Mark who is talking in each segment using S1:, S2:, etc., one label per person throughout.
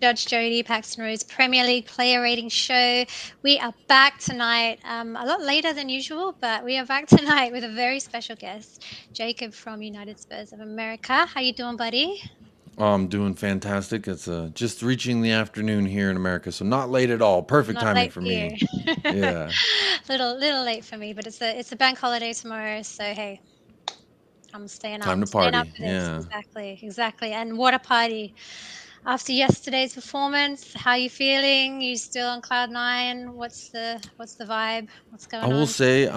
S1: Judge Jodi, Paxton Road's Premier League Player Ratings show. We are back tonight, a lot later than usual, but we are back tonight with a very special guest, Jacob from United Spurs of America. How you doing, buddy?
S2: I'm doing fantastic. It's just reaching the afternoon here in America, so not late at all. Perfect
S1: Not
S2: timing
S1: late
S2: for
S1: for you.
S2: me. Yeah,
S1: Little late for me, but it's a bank holiday tomorrow, so hey, I'm staying up.
S2: time to
S1: Staying up
S2: party.
S1: for this.
S2: Yeah.
S1: Exactly. And what a party. After yesterday's performance, how you feeling? You still on cloud nine? What's the vibe? What's
S2: I
S1: going
S2: will
S1: on?
S2: say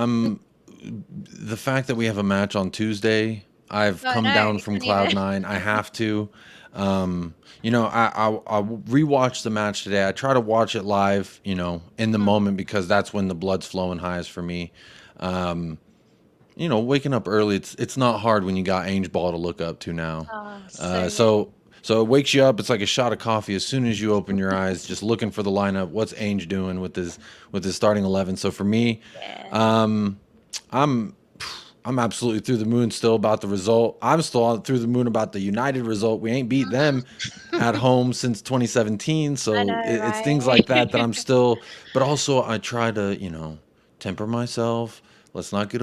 S2: the fact that we have a match on Tuesday. I've
S1: Oh
S2: come
S1: no,
S2: down
S1: you
S2: from
S1: couldn't even.
S2: cloud nine. I have to. I rewatched the match today. I try to watch it live. In the
S1: Mhm.
S2: moment because that's when the blood's flowing highest for me. Um, waking up early, it's not hard when you got Ainge Ball to look up to now.
S1: Oh,
S2: Uh,
S1: so good.
S2: so so it wakes you up. It's like a shot of coffee as soon as you open your eyes, just looking for the lineup. What's Ainge doing with his starting 11? So for me,
S1: Yeah.
S2: um, I'm I'm absolutely through the moon still about the result. I'm still through the moon about the United result. We ain't beat them at home since 2017.
S1: I
S2: So
S1: know,
S2: it's
S1: right?
S2: things like that I'm still. But also I try to temper myself. Let's not get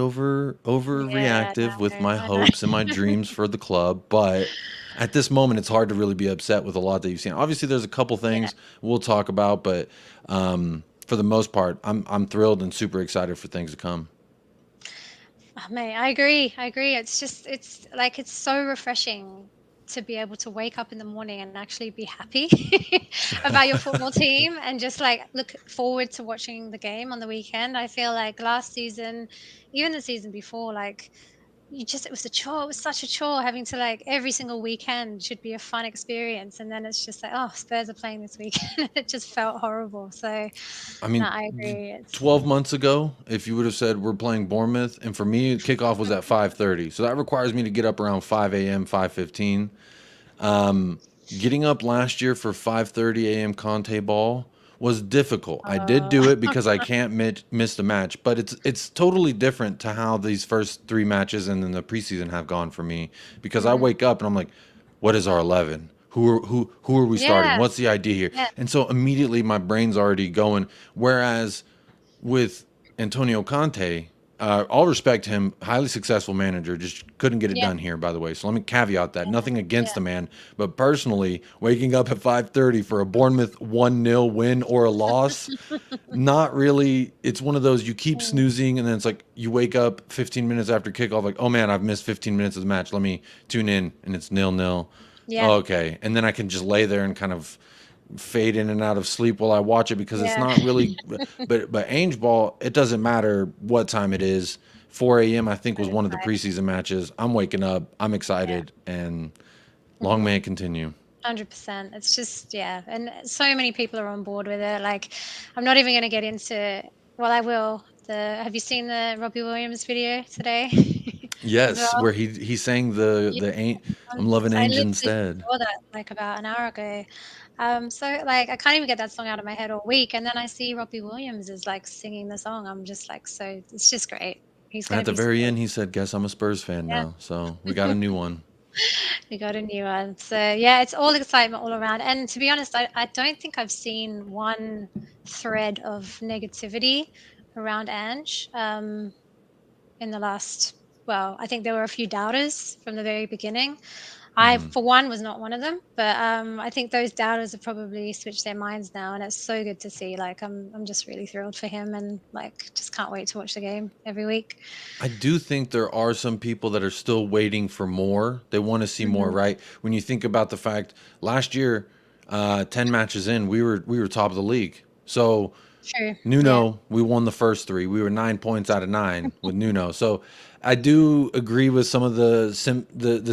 S1: Yeah,
S2: overreactive with
S1: no,
S2: my
S1: I
S2: hopes and my
S1: know.
S2: dreams for the club. But at this moment, it's hard to really be upset with a lot that you've seen. Obviously, there's a couple
S1: Yeah.
S2: things we'll talk about, but for the most part, I'm thrilled and super excited for things to come.
S1: Oh, mate, I agree. I agree. It's like it's so refreshing to be able to wake up in the morning and actually be happy about your football team and just like look forward to watching the game on the weekend. I feel like last season, even the season before, like it was a chore. It was such a chore having to like every single weekend should be a fun experience. And then it's just like, oh, Spurs are playing this weekend. It just felt horrible. So,
S2: I
S1: no,
S2: mean,
S1: I agree. It's
S2: 12 months ago, if you would have said we're playing Bournemouth, and for me, kickoff was at 5:30, so that requires me to get up around 5 a.m., 5:15. Getting up last year for 5:30 a.m. Conte ball was difficult. I did
S1: uh,
S2: do it because I can't miss the match, but it's totally different to how these first three matches and then the preseason have gone for me because I
S1: mm,
S2: wake up and I'm like, what is our 11? Who are we starting?
S1: yeah,
S2: What's the idea here?
S1: yeah.
S2: And so immediately my brain's already going. Whereas with Antonio Conte, all respect to him, highly successful manager, just couldn't get it
S1: Yeah,
S2: done here. By the way, so let me caveat that.
S1: yeah,
S2: Nothing against
S1: yeah.
S2: the man, but personally, waking up at 5:30 for a Bournemouth 1-0 win or a loss, not really. It's one of those you keep
S1: Mm,
S2: snoozing, and then it's like you wake up 15 minutes after kickoff, like, oh man, I've missed 15 minutes of the match. Let me tune in, and it's 0-0.
S1: yeah,
S2: Oh, okay, and then I can just lay there and kind of fade in and out of sleep while I watch it because it's
S1: yeah,
S2: not really. But Ainge Ball, it doesn't matter what time it is. 4 a.m. I think was
S1: so
S2: one of the
S1: exciting.
S2: preseason matches. I'm waking up. I'm
S1: Yeah,
S2: excited, and long may
S1: mhm,
S2: it continue.
S1: 100%. It's just yeah, and so many people are on board with it. Like, I'm not even gonna get into. Well, I will. Have you seen the Robbie Williams video today as
S2: Yes,
S1: well?
S2: where he sang the ain't. I'm loving
S1: I
S2: Ainge
S1: literally
S2: instead.
S1: saw that like about an hour ago. So like I can't even get that song out of my head all week, and then I see Robbie Williams is like singing the song. I'm just like, so it's just great. He's gonna
S2: At the
S1: be so
S2: very
S1: good.
S2: end, he said, "Guess I'm a Spurs fan
S1: Yeah,
S2: now." So we got a new one.
S1: we got a new one. So yeah, it's all excitement all around. And to be honest, I don't think I've seen one thread of negativity around Ange in the last. Well, I think there were a few doubters from the very beginning. I,
S2: Hmm.
S1: for one, was not one of them, but I think those doubters have probably switched their minds now, and it's so good to see. Like, I'm just really thrilled for him, and like, just can't wait to watch the game every week.
S2: I do think there are some people that are still waiting for more. They want to see more,
S1: Hmm.
S2: right? When you think about the fact last year, 10 matches in, we were top of the league. So
S1: True. Yeah.
S2: Nuno, we won the first three. We were 9 points out of nine with Nuno. So I do agree with some of the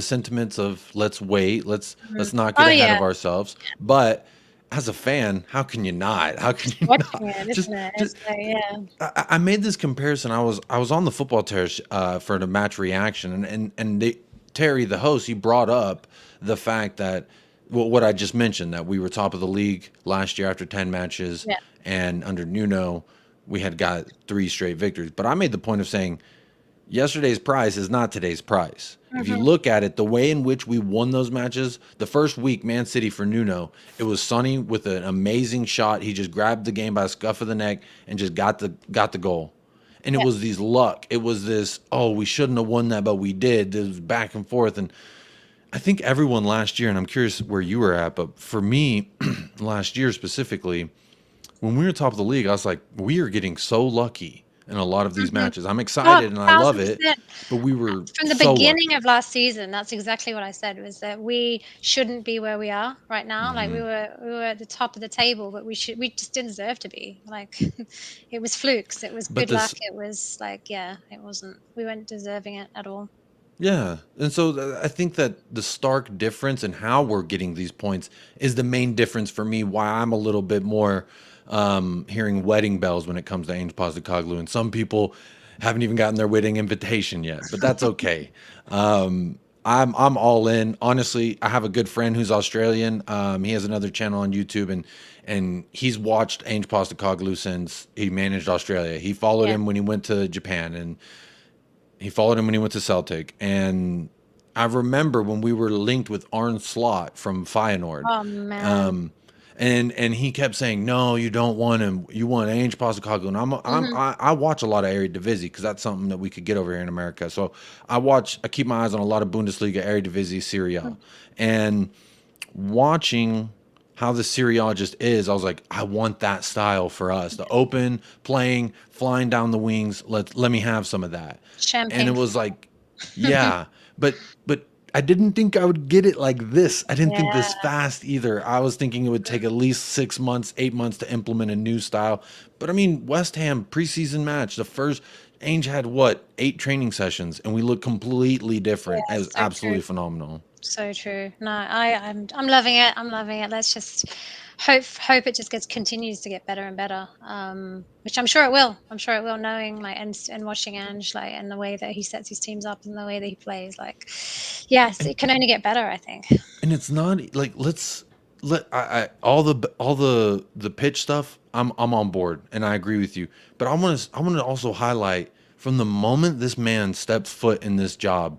S2: sentiments of let's wait, let's
S1: Mhm.
S2: not get
S1: Oh
S2: ahead
S1: yeah,
S2: of ourselves. But as a fan, how can you not? How can you
S1: watching
S2: not?
S1: it,
S2: Just
S1: isn't it?
S2: just
S1: It's like yeah.
S2: I made this comparison. I was on the football terrace for the match reaction, and Terry, the host, he brought up the fact that what I just mentioned, that we were top of the league last year after 10 matches,
S1: Yeah.
S2: and under Nuno, we had got three straight victories. But I made the point of saying yesterday's price is not today's price. If you
S1: Mhm.
S2: look at it, the way in which we won those matches, the first week, Man City for Nuno, it was Sonny with an amazing shot. He just grabbed the game by the scuff of the neck and just got the goal. And it
S1: Yeah.
S2: was these luck. It was this, oh, we shouldn't have won that, but we did. It was back and forth. And I think everyone last year, and I'm curious where you were at, but for me, last year specifically, when we were top of the league, I was like, we are getting so lucky in a lot of these
S1: Mhm.
S2: matches. I'm
S1: Oh,
S2: excited and I love it,
S1: 1000%.
S2: but we were
S1: From the
S2: so
S1: beginning
S2: lucky.
S1: of last season, that's exactly what I said, was that we shouldn't be where we are right now. Like,
S2: Hmm.
S1: we were at the top of the table, but we just didn't deserve to be. Like, it was flukes, it was
S2: But
S1: good luck,
S2: this,
S1: it was like, yeah, it wasn't, we weren't deserving it at all.
S2: yeah. And so I think that the stark difference in how we're getting these points is the main difference for me, why I'm a little bit more hearing wedding bells when it comes to Ainge Postecoglou. And some people haven't even gotten their wedding invitation yet, but that's okay. I'm all in. Honestly, I have a good friend who's Australian. He has another channel on YouTube, and he's watched Ainge Postecoglou since he managed Australia. He followed
S1: Yeah.
S2: him when he went to Japan, and he followed him when he went to Celtic. And I remember when we were linked with Arne Slot from Feyenoord.
S1: Oh, man.
S2: Um, and he kept saying, "No, you don't want him. You want Ange Postecoglou." And
S1: Mhm.
S2: I watch a lot of Eredivisie because that's something that we could get over here in America. So I keep my eyes on a lot of Bundesliga, Eredivisie, Serie
S1: Mm.
S2: A, and watching how the Serie A just is, I was like, I want that style for us. The open, playing, flying down the wings. Let me have some of that. And it
S1: Champagne
S2: was
S1: flowers.
S2: like, yeah, but I didn't think I would get it like this. I didn't think
S1: Yeah,
S2: this fast either. I was thinking it would take at least 6 months, 8 months to implement a new style. But I mean, West Ham preseason match, the first Ainge had what, 8 training sessions, and we look completely different.
S1: yeah,
S2: It was
S1: so true.
S2: absolutely phenomenal.
S1: So true. No, I'm loving it. I'm loving it. Let's just hope it just continues to get better and better. Which I'm sure it will. I'm sure it will. Knowing like and watching Ange like and the way that he sets his teams up and the way that he plays, like, yes,
S2: And
S1: it can only get better. I think.
S2: and it's not like let all the pitch stuff. I'm on board and I agree with you. But I want to also highlight from the moment this man stepped foot in this job,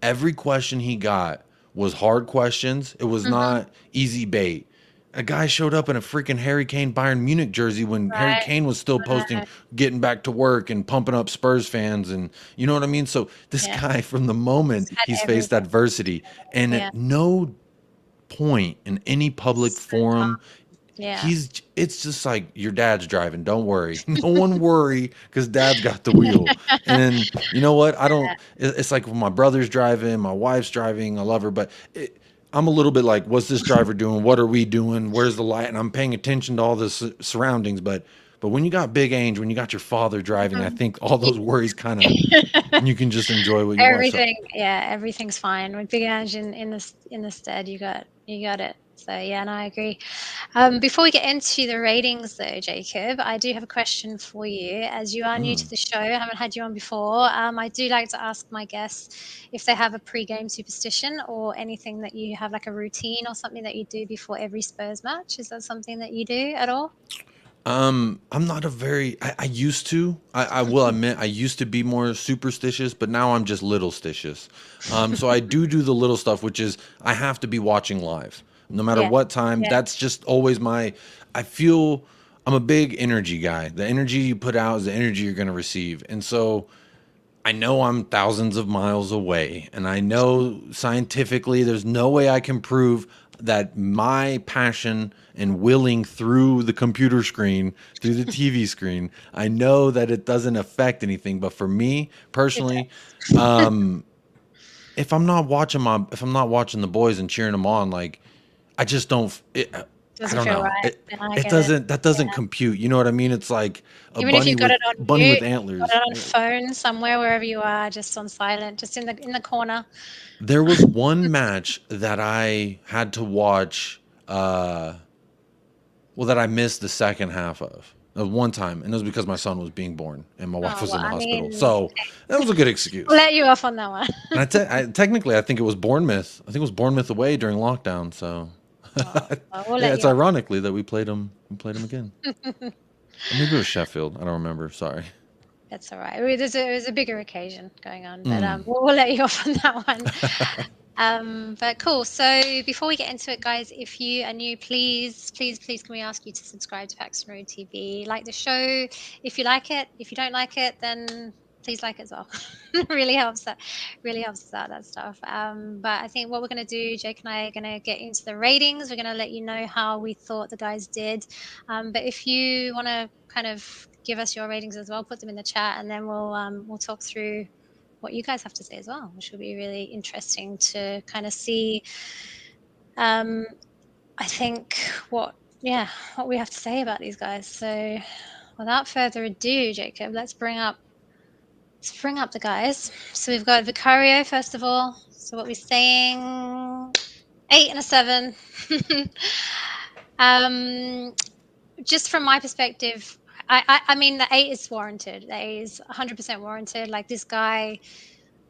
S2: every question he got was hard questions. It was
S1: Hmm.
S2: not easy bait. A guy showed up in a freaking Harry Kane Bayern Munich jersey when Harry
S1: Right.
S2: Kane was still posting
S1: Uh,
S2: getting back to work and pumping up Spurs fans, and you know what I mean? So this
S1: yeah.
S2: guy from the moment
S1: He's had
S2: he's faced
S1: everything.
S2: adversity and
S1: Yeah.
S2: at no point in any public
S1: So
S2: forum
S1: calm. Yeah.
S2: it's just like your dad's driving, don't worry. No one worry because dad's got the wheel. And you know what, it's like when my brother's driving, my wife's driving, I love her, but I'm a little bit like, what's this driver doing, what are we doing, where's the light, and I'm paying attention to all the surroundings. But when you got big Ange, when you got your father driving, I
S1: Mhm.
S2: think all those worries kind of, you can just enjoy what you watch. So
S1: Everything, yeah, everything's fine. With Big Ange in the stead, you got it. So yeah, and I agree. Before we get into the ratings, though, Jacob, I do have a question for you. As you are new to
S2: mm.
S1: the show, I haven't had you on before. I do like to ask my guests if they have a pre-game superstition or anything that you have, like a routine or something that you do before every Spurs match. Is that something that you do at all?
S2: I'm not a very. I used to. I will admit I used to be more superstitious, but now I'm just little stitious. So I do the little stuff, which is I have to be watching live, no matter
S1: Yeah,
S2: what time.
S1: yeah,
S2: That's just always my. I feel I'm a big energy guy. The energy you put out is the energy you're gonna receive, and so I know I'm thousands of miles away, and I know scientifically there's no way I can prove that my passion and willing through the computer screen, through the TV screen, I know that it doesn't affect anything. But for me
S1: it
S2: personally, um, if I'm not watching the boys and cheering them on, like I just don't. I
S1: doesn't
S2: don't
S1: feel
S2: know.
S1: right. And I
S2: It
S1: get it.
S2: doesn't. That doesn't
S1: Yeah.
S2: compute. You know what I mean? It's like a
S1: Even if
S2: bunny
S1: you've got
S2: with
S1: it on
S2: bunny with
S1: mute, got
S2: antlers.
S1: it on phone somewhere, wherever you are, just on silent, just in the corner.
S2: There was one match that I had to watch, well, that I missed the second half of. One time, and it was because my son was being born and my wife
S1: Oh,
S2: was
S1: well,
S2: in the
S1: I
S2: hospital.
S1: mean,
S2: So that was a good
S1: we'll
S2: excuse.
S1: let you off on that one.
S2: And technically, I think it was Bournemouth. I think it was Bournemouth away during lockdown. So
S1: Oh, well, we'll
S2: yeah,
S1: let
S2: it's
S1: you off.
S2: ironically that we played them. We played them again, or maybe it was Sheffield. I don't remember. Sorry.
S1: That's all right. There's a bigger occasion going on, but we'll let you off on that one. But cool. So before we get into it, guys, if you are new, please can we ask you to subscribe to Paxton Road TV, like the show if you like it. If you don't like it, then please like it as well. Really helps us out, that stuff. But I think what we're gonna do, Jake and I are gonna get into the ratings. We're gonna let you know how we thought the guys did. But if you want to kind of give us your ratings as well, put them in the chat, and then we'll talk through what you guys have to say as well, which will be really interesting to kind of see. I think what we have to say about these guys. So without further ado, Jacob, let's bring up the guys. So we've got Vicario first of all. So what we're saying, 8 and a 7. Just from my perspective, I mean, the 8 is warranted. The 8 is 100% warranted. Like, this guy,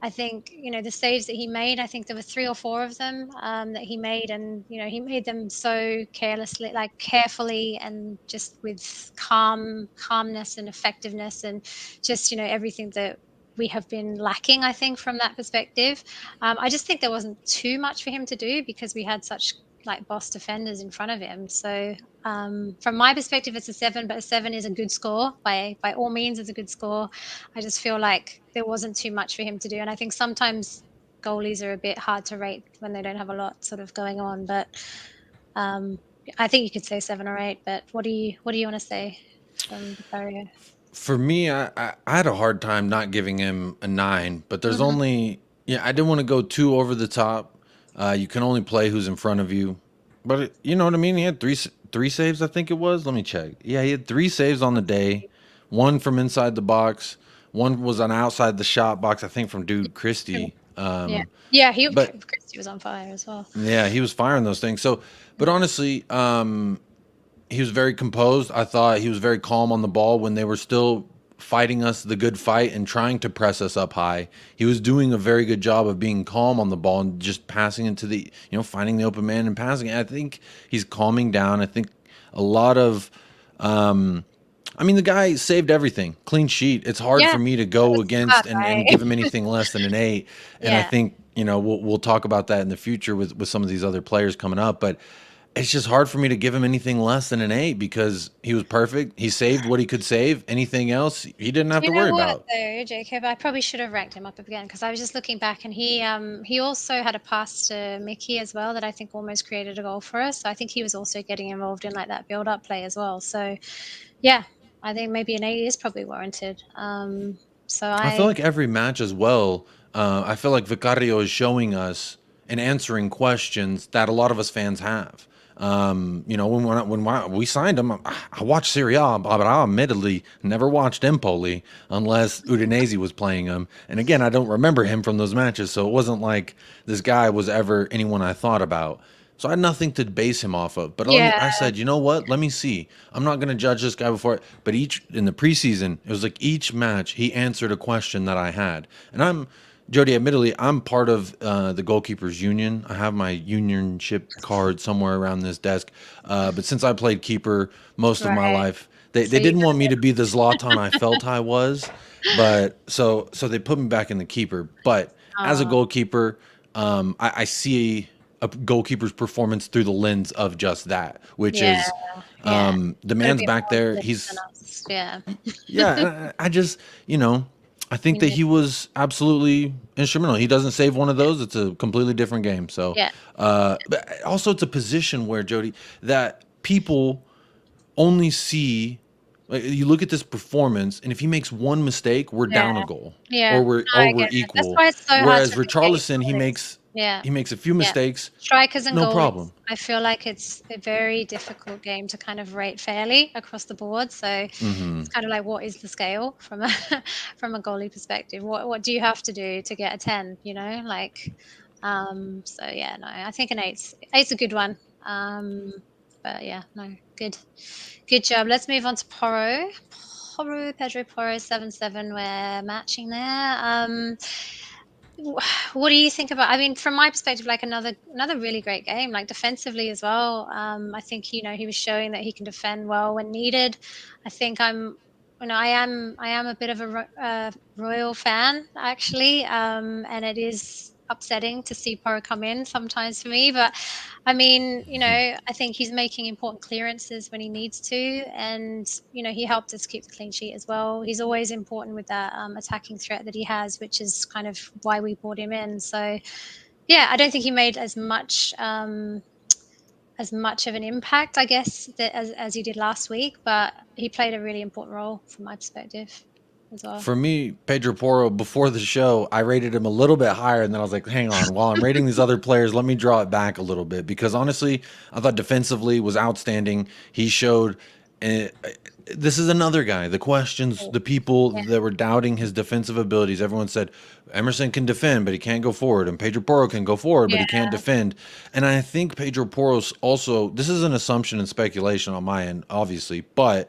S1: I think, the saves that he made, I think there were 3 or 4 of them that he made, and he made them so carelessly, like carefully, and just with calmness and effectiveness, and just everything that we have been lacking, I think, from that perspective. I just think there wasn't too much for him to do because we had such like boss defenders in front of him. So from my perspective, it's a 7, but a 7 is a good score. By all means, it's a good score. I just feel like there wasn't too much for him to do, and I think sometimes goalies are a bit hard to rate when they don't have a lot sort of going on. But I think you could say 7 or 8. But what do you want to say from Vicario?
S2: For me, I had a hard time not giving him a 9, but there's only I didn't want to go too over the top. You can only play who's in front of you, but you know what I mean. He had three saves, I think it was. Let me check. Yeah, he had 3 saves on the day. 1 from inside the box. 1 was on outside the shot box, I think, from Dude Christie.
S1: But Christie was on fire as well.
S2: Yeah, he was firing those things. So, but honestly, he was very composed. I thought he was very calm on the ball when they were still fighting us the good fight and trying to press us up high. He was doing a very good job of being calm on the ball and just passing it to the, finding the open man and passing it. I think he's calming down. I think a lot of, the guy saved everything. Clean sheet. It's hard for me to go against and give him anything less than an 8. And I think, we'll talk about that in the future with some of these other players coming up. But it's just hard for me to give him anything less than an 8 because he was perfect. He saved what he could save. Anything else, he didn't have to worry about.
S1: Though, Jacob, I probably should have ranked him up again because I was just looking back, and he also had a pass to Mickey as well that I think almost created a goal for us. So I think he was also getting involved in like that build-up play as well. So, yeah, I think maybe an 8 is probably warranted. I
S2: feel like every match as well. I feel like Vicario is showing us and answering questions that a lot of us fans have. When we signed him, I watched Serie A, but I admittedly never watched Empoli unless Udinese was playing him. And again, I don't remember him from those matches, so it wasn't like this guy was ever anyone I thought about. So I had nothing to base him off of. But I said, you know what? Let me see. I'm not going to judge this guy before it. But in the preseason, it was like each match, he answered a question that I had. And Jodi, admittedly, I'm part of the goalkeepers union. I have my unionship card somewhere around this desk. But since I played keeper most of my life, they didn't want me to be the Zlatan I felt I was. But so they put me back in the keeper. But as a goalkeeper, I see a goalkeeper's performance through the lens of just that, which is the man's back there. He's I just I think that he was absolutely instrumental. He doesn't save one of those, it's a completely different game. So but also it's a position where, Jodi, that people only see. Like, you look at this performance, and if he makes one mistake, we're down a goal, or we're equal.
S1: That's why it's so
S2: Whereas
S1: hard to
S2: Richarlison, he makes a few mistakes,
S1: strikers and
S2: no
S1: goalies.
S2: problem.
S1: I feel like it's a very difficult game to kind of rate fairly across the board. So it's kind of like, what is the scale from a goalie perspective? What do you have to do to get a 10? I think an 8's a good one. But yeah, no, good job. Let's move on to Porro. Pedro Porro, 7-7. We're matching there. What do you think about? I mean, from my perspective, like another really great game, like defensively as well. I think he was showing that he can defend well when needed. I think I'm I am a bit of a Royal fan actually, and it is upsetting to see Porro come in sometimes for me. But I mean, I think he's making important clearances when he needs to, and he helped us keep the clean sheet as well. He's always important with that attacking threat that he has, which is kind of why we brought him in. So yeah, I don't think he made as much of an impact, I guess, as he did last week, but he played a really important role from my perspective as well.
S2: For me, Pedro Porro, before the show, I rated him a little bit higher, and then I was like, hang on, while I'm rating these other players, let me draw it back a little bit, because honestly, I thought defensively was outstanding. He showed, this is another guy, the questions, the people
S1: Yeah.
S2: that were doubting his defensive abilities, everyone said, Emerson can defend, but he can't go forward, and Pedro Porro can go forward, but he can't defend. And I think Pedro Porro's also, this is an assumption and speculation on my end, obviously, but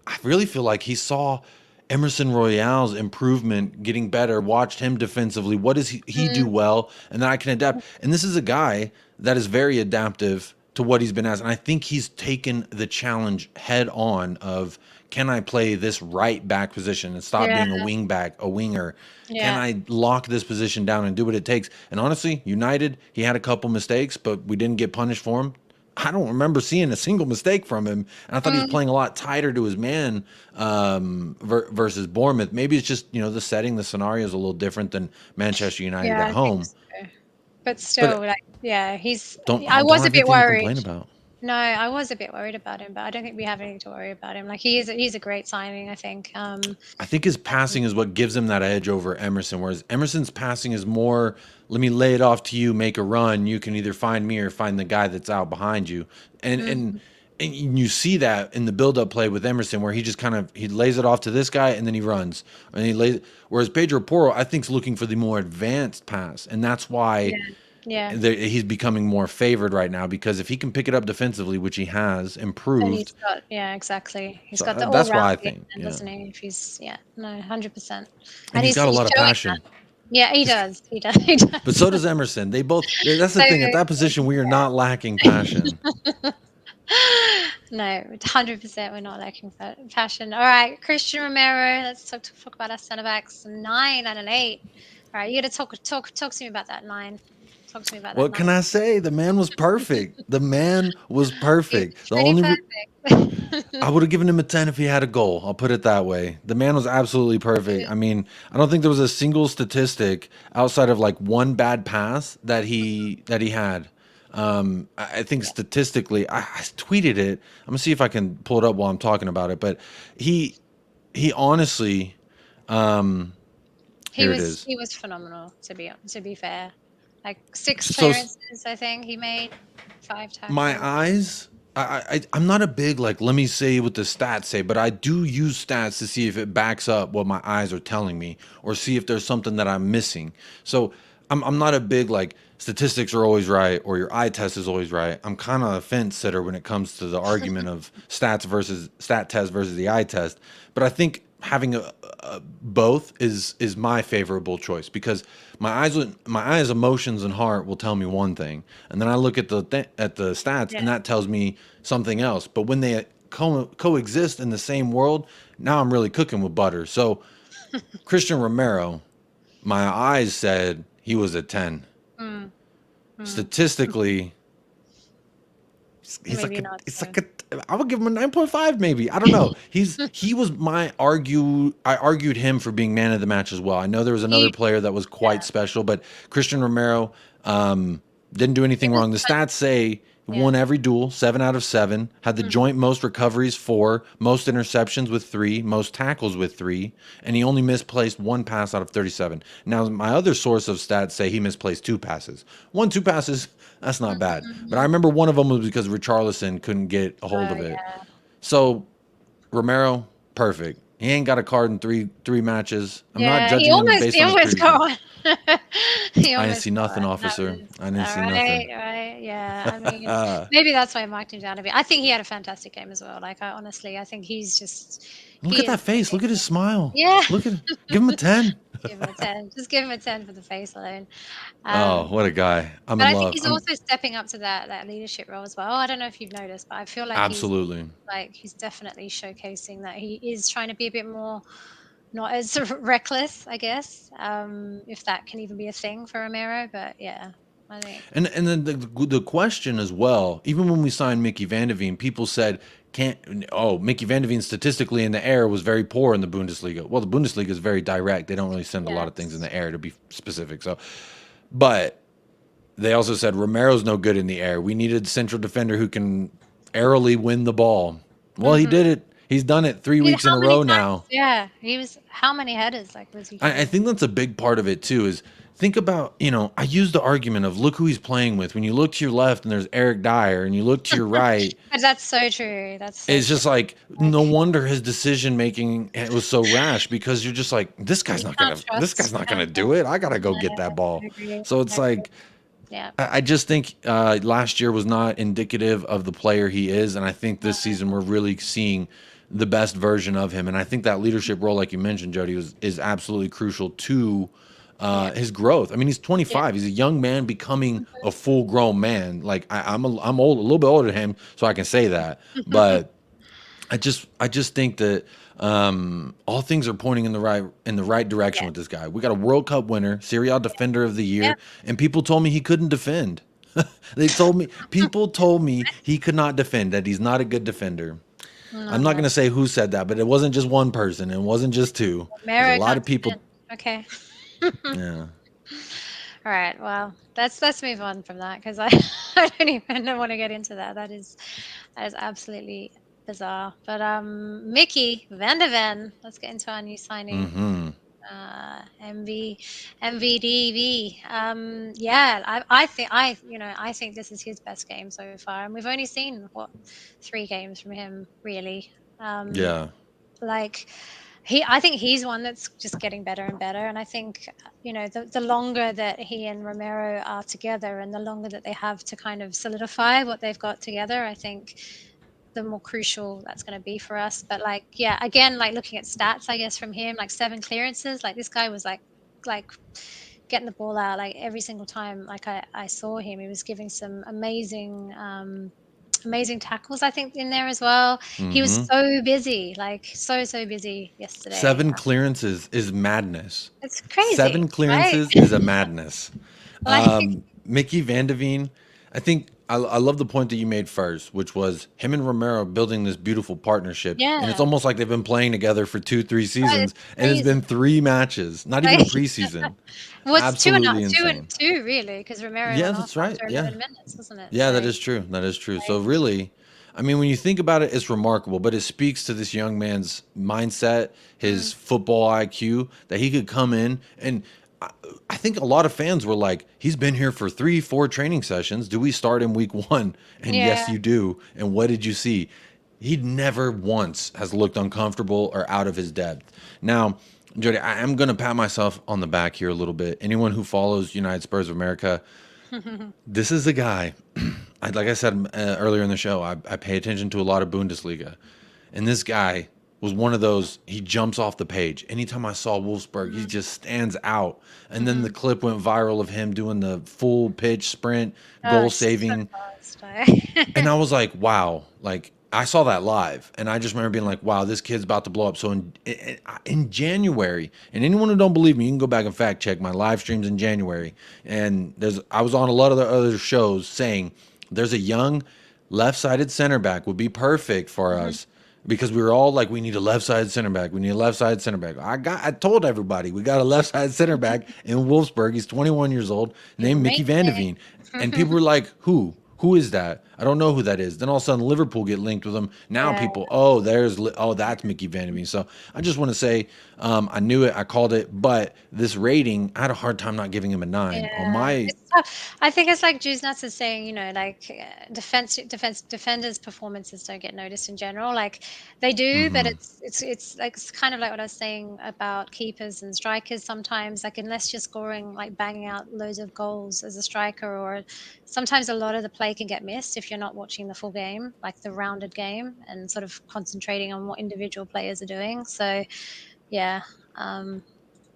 S2: I really feel like he saw Emerson Royale's improvement, getting better, watched him defensively. What does he do well? And then I can adapt. And this is a guy that is very adaptive to what he's been asked. And I think he's taken the challenge head on of, can I play this right back position and stop being a wing back, a winger? Can I lock this position down and do what it takes? And honestly, United, he had a couple mistakes, but we didn't get punished for them. I don't remember seeing a single mistake from him, and I thought he was playing a lot tighter to his man versus Bournemouth. Maybe it's just the setting, the scenario is a little different than Manchester United at home.
S1: So. But still, he's.
S2: I
S1: was a bit worried.
S2: To complain about.
S1: No, I was a bit worried about him, but I don't think we have anything to worry about him. Like he's a great signing, I think.
S2: I think his passing is what gives him that edge over Emerson, whereas Emerson's passing is more, let me lay it off to you, make a run. You can either find me or find the guy that's out behind you. And you see that in the build-up play with Emerson, where he just he lays it off to this guy and then he runs. And whereas Pedro Porro, I think, is looking for the more advanced pass, and that's why. Yeah. He's becoming more favored right now, because if he can pick it up defensively, which he has improved.
S1: And he's got, exactly. He's got the
S2: that's why I think,
S1: doesn't he? If he's 100%.
S2: And he's got a lot of passion.
S1: That. Yeah, he does. He does.
S2: But so does Emerson. They both. That's the thing. At that position, we are not lacking passion.
S1: No, 100% we're not lacking passion. All right, Christian Romero. Let's talk about our centre backs. 9 and an 8. All right, you got to talk to me about that 9. Talk to me about that.
S2: What can I say? The man was perfect. The man was perfect.
S1: Perfect.
S2: I would have given him a 10 if he had a goal. I'll put it that way. The man was absolutely perfect. I mean, I don't think there was a single statistic outside of like one bad pass that he had. I think statistically, I tweeted it. I'm gonna see if I can pull it up while I'm talking about it. But he honestly,
S1: he was phenomenal. To be fair. Like 6 clearances, I think he made 5 times.
S2: My eyes, I'm not a big, let me say what the stats say, but I do use stats to see if it backs up what my eyes are telling me, or see if there's something that I'm missing. So I'm not a big, statistics are always right, or your eye test is always right. I'm kind of a fence sitter when it comes to the argument of stat test versus the eye test. But I think having both is my favorable choice, because my eyes, emotions, and heart will tell me one thing, and then I look at the stats, and that tells me something else. But when they coexist in the same world, now I'm really cooking with butter. So Christian Romero, my eyes said he was a 10. Statistically, I would give him a 9.5 maybe. I don't know. He was I argued him for being man of the match as well. I know there was another player that was quite special, but Christian Romero didn't do anything wrong. The stats say he won every duel, 7 out of 7, had the joint most recoveries, 4, most interceptions with 3, most tackles with 3, and he only misplaced 1 pass out of 37. Now, my other source of stats say he misplaced 2 passes. 2 passes, that's not bad. But I remember one of them was because Richarlison couldn't get a hold of it. So, Romero, perfect. He ain't got a card in three matches. I'm not judging him based on his
S1: got
S2: I didn't see nothing, officer. I didn't see nothing.
S1: Right, yeah. I mean, maybe that's why I marked him down a bit. I think he had a fantastic game as well. I think he's just...
S2: Look at that face. Look at his smile.
S1: Yeah.
S2: Give him a 10.
S1: Give him a 10. Just give him a 10 for the face alone.
S2: Oh,
S1: Um,
S2: what a guy. I'm
S1: but
S2: in
S1: I think
S2: love.
S1: he's also stepping up to that leadership role as well. I don't know if you've noticed, but I feel
S2: Absolutely.
S1: like he's definitely showcasing that he is trying to be a bit more not as reckless, I guess. If that can even be a thing for Romero, but yeah, I think
S2: And then the question as well, even when we signed Mickey Van de Ven, people said, can't, oh, Mickey Van de Ven statistically in the air was very poor in the Bundesliga. Well, the Bundesliga is very direct. They don't really send a lot of things in
S1: yes.
S2: the air, to be specific. So, but they also said Romero's no good in the air. We needed a central defender who can airily win the ball. Well, he
S1: Mhm.
S2: did it. He's done it 3 weeks in
S1: How
S2: a
S1: many
S2: row
S1: times?
S2: now.
S1: Yeah, how many headers like was he
S2: I
S1: getting?
S2: think that's a big part of it too. Is think about, I use the argument of look who he's playing with. When you look to your left and there's Eric Dyer, and you look to your right,
S1: But that's so true. That's so
S2: it's
S1: true.
S2: just like no
S1: Like
S2: wonder his decision making was so rash, because you're just like
S1: you can't
S2: this guy's
S1: trust.
S2: not
S1: Can't
S2: gonna do
S1: trust.
S2: it. I gotta go
S1: No,
S2: get that
S1: I
S2: ball.
S1: agree.
S2: So it's
S1: I agree.
S2: like
S1: Yeah.
S2: I just think last year was not indicative of the player he is, and I think
S1: No.
S2: this season we're really seeing the best version of him. And I think that leadership role, like you mentioned, Jody, is absolutely crucial to
S1: Yeah.
S2: his growth. I mean, he's
S1: Yeah.
S2: 25. He's a young man becoming a full grown man. Like I'm old, a little bit older than him, so I can say that. But I just think that all things are pointing in the right direction
S1: Yeah.
S2: with this guy. We got a World Cup winner, Serie A Defender of the
S1: Yeah.
S2: Year, and people told me he couldn't defend. People told me he could not defend, that he's not a good defender. I'm not going
S1: No.
S2: to say who said that, but it wasn't just one person. It wasn't just two. There's a
S1: Romero
S2: lot
S1: can't
S2: of people.
S1: defend. Okay.
S2: Yeah.
S1: All right. Well, let's move on from that because I I don't even want to get into that. That is absolutely bizarre. But Mickey Van de Ven, let's get into our new signing.
S2: Mm-hmm.
S1: MV MVDV. Yeah, I think this is his best game so far, and we've only seen what 3 games from him really. Um,
S2: Yeah.
S1: like I think he's one that's just getting better and better, and I think the longer that he and Romero are together, and the longer that they have to kind of solidify what they've got together, I think the more crucial that's going to be for us. But like, yeah, again, like looking at stats, I guess from him, like 7 clearances, like this guy was like getting the ball out like every single time. Like I saw him, he was giving some amazing tackles, I think, in there as well. He was
S2: Mm-hmm.
S1: so busy, like so busy yesterday.
S2: 7 clearances is madness.
S1: It's crazy,
S2: 7 clearances
S1: right?
S2: is a madness.
S1: Like,
S2: Mickey Van de Ven, I think I love the point that you made first, which was him and Romero building this beautiful partnership. And it's
S1: yeah,
S2: almost like they've been playing together for 2, 3
S1: right,
S2: seasons,
S1: it's
S2: and it's
S1: crazy.
S2: been 3 matches, not even
S1: Like,
S2: a preseason.
S1: what's two and
S2: Absolutely
S1: two and
S2: insane.
S1: two really? Because Romero
S2: Yeah,
S1: went off
S2: that's right.
S1: after
S2: Yeah.
S1: 11 minutes, wasn't it?
S2: Yeah,
S1: So,
S2: that is true. That is true. So
S1: like,
S2: really, I mean, when you think about it, it's remarkable, but it speaks to this young man's mindset,
S1: mm,
S2: his football IQ, that he could come in and I, I think a lot of fans were like, he's been here for 3, 4 training sessions. Do we start in week 1? And
S1: yeah,
S2: yes, you do. And what did you see? He never once has looked uncomfortable or out of his depth. Now, Jody, I am going to pat myself on the back here a little bit. Anyone who follows United Spurs of America, this is a guy, like I said earlier in the show, I pay attention to a lot of Bundesliga. And this guy was one of those, he jumps off the page. Anytime I saw Wolfsburg, he
S1: mhm,
S2: just stands out. And then the
S1: mhm.
S2: clip went viral of him doing the full pitch sprint,
S1: Oh,
S2: goal
S1: it's so
S2: saving.
S1: fast. I
S2: And I was like, wow, like I saw that live, and I just remember being like, wow, this kid's about to blow up. So in January, and anyone who don't believe me, you can go back and fact check my live streams in January. And I was on a lot of the other shows saying there's a young left-sided center back would be perfect for
S1: Mhm.
S2: us, because we were all like, we need a left-sided center back. We need a left-sided center back. I told everybody we got a left-sided center back in Wolfsburg. He's 21 years old,
S1: He's
S2: named Mickey Van de
S1: amazing.
S2: Ven. And people were like, who? Who is that? I don't know who that is. Then all of a sudden Liverpool get linked with him. Now
S1: Yeah,
S2: people, that's Mickey Van de Ven. So I just want to say, I knew it, I called it, but this rating, I had a hard time not giving him a 9 on
S1: yeah,
S2: my.
S1: it's tough. I think it's like Juice Nuts is saying, like defenders' performances don't get noticed in general. Like they do, but
S2: Hmm.
S1: it's like it's kind of like what I was saying about keepers and strikers. Sometimes, like unless you're scoring like banging out loads of goals as a striker, or sometimes a lot of the play can get missed if you're not watching the full game, like the rounded game, and sort of concentrating on what individual players are doing. So yeah. Um,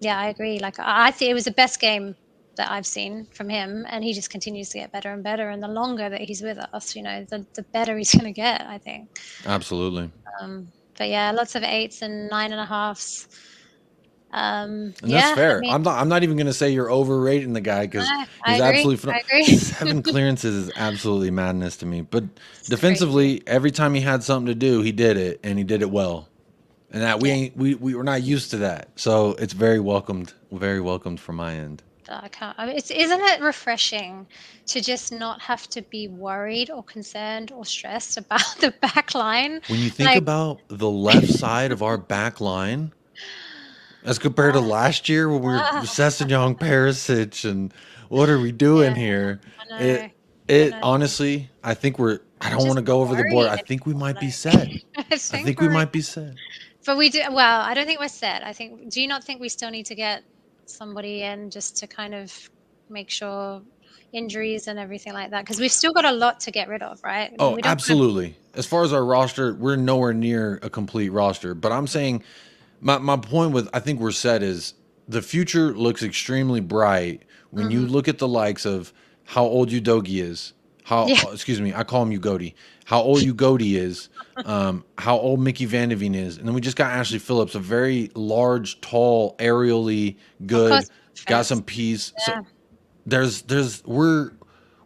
S1: Yeah, I agree. Like I think it was the best game that I've seen from him, and he just continues to get better and better. And the longer that he's with us, the better he's going to get, I think.
S2: Absolutely.
S1: But yeah, lots of 8s and 9.5s.
S2: And that's
S1: Yeah, I
S2: fair.
S1: mean,
S2: I'm not even gonna say you're overrating the guy because
S1: no, I
S2: he's
S1: agree.
S2: absolutely
S1: I
S2: phenomenal.
S1: agree.
S2: 7 clearances is absolutely madness to me. But
S1: It's crazy.
S2: defensively, every time he had something to do, he did it, and he did it well. And that we
S1: Yeah,
S2: ain't we were not used to that. So it's very welcomed from my end.
S1: I can't. I mean, isn't it refreshing to just not have to be worried or concerned or stressed about the back line?
S2: When you think
S1: Like,
S2: about the left side of our back line as compared to last year when we were
S1: ah,
S2: Sessegnon, Perisic, and what are we
S1: yeah,
S2: doing here?
S1: I know.
S2: It
S1: I
S2: it
S1: know.
S2: honestly, I think I don't want
S1: Just
S2: to
S1: not
S2: go over the board.
S1: worried
S2: I think we
S1: anymore.
S2: might be
S1: Like,
S2: set.
S1: I
S2: I
S1: think
S2: think we
S1: we're
S2: might be set.
S1: But we do well, I don't think we're set. I think do you not think we still need to get somebody in just to kind of make sure injuries and everything like that? Because we've still got a lot to get rid of, right? I mean,
S2: Oh,
S1: we don't wanna
S2: absolutely. As far as our roster, we're nowhere near a complete roster. But I'm saying my point with I think we're set is the future looks extremely bright when you
S1: mhm.
S2: look at the likes of how old Udogie is, how
S1: Yeah,
S2: excuse me, I call him Ugogie, how old Ugogie is, how old Mickey Van de Veen is, and then we just got Ashley Phillips, a very large, tall, aerially
S1: of
S2: good,
S1: course,
S2: got
S1: defense.
S2: some piece. So
S1: Yeah,
S2: there's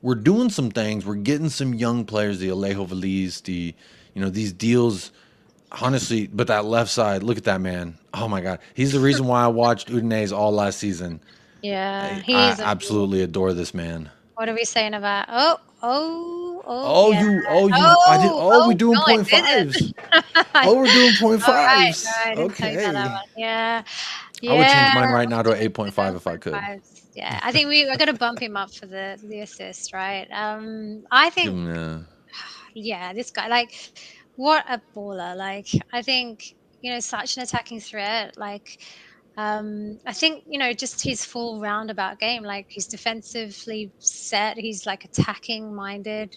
S2: we're doing some things. We're getting some young players, the Alejo Veliz, these deals. Honestly, but that left side, look at that man. Oh my God, he's the reason why I watched Udinese all last season.
S1: yeah, he
S2: I
S1: is amazing.
S2: absolutely adore this man.
S1: What are we saying about
S2: Oh,
S1: yeah.
S2: I did. Oh, we
S1: Oh,
S2: doing
S1: no, I
S2: point fives.
S1: didn't.
S2: Oh, we're doing point
S1: Alright, no,
S2: fives.
S1: I didn't tell you about that
S2: Okay.
S1: one. Yeah.
S2: I would change
S1: Yeah,
S2: mine right now to an
S1: optimistic
S2: 8.5 if I could.
S1: 0.5s. Yeah, I think we're gonna bump him up for the assist, right? I
S2: Give
S1: think,
S2: him
S1: yeah, this guy, like, what a baller! Like, I think such an attacking threat. Like, I think just his full roundabout game. Like, he's defensively set. He's like attacking minded.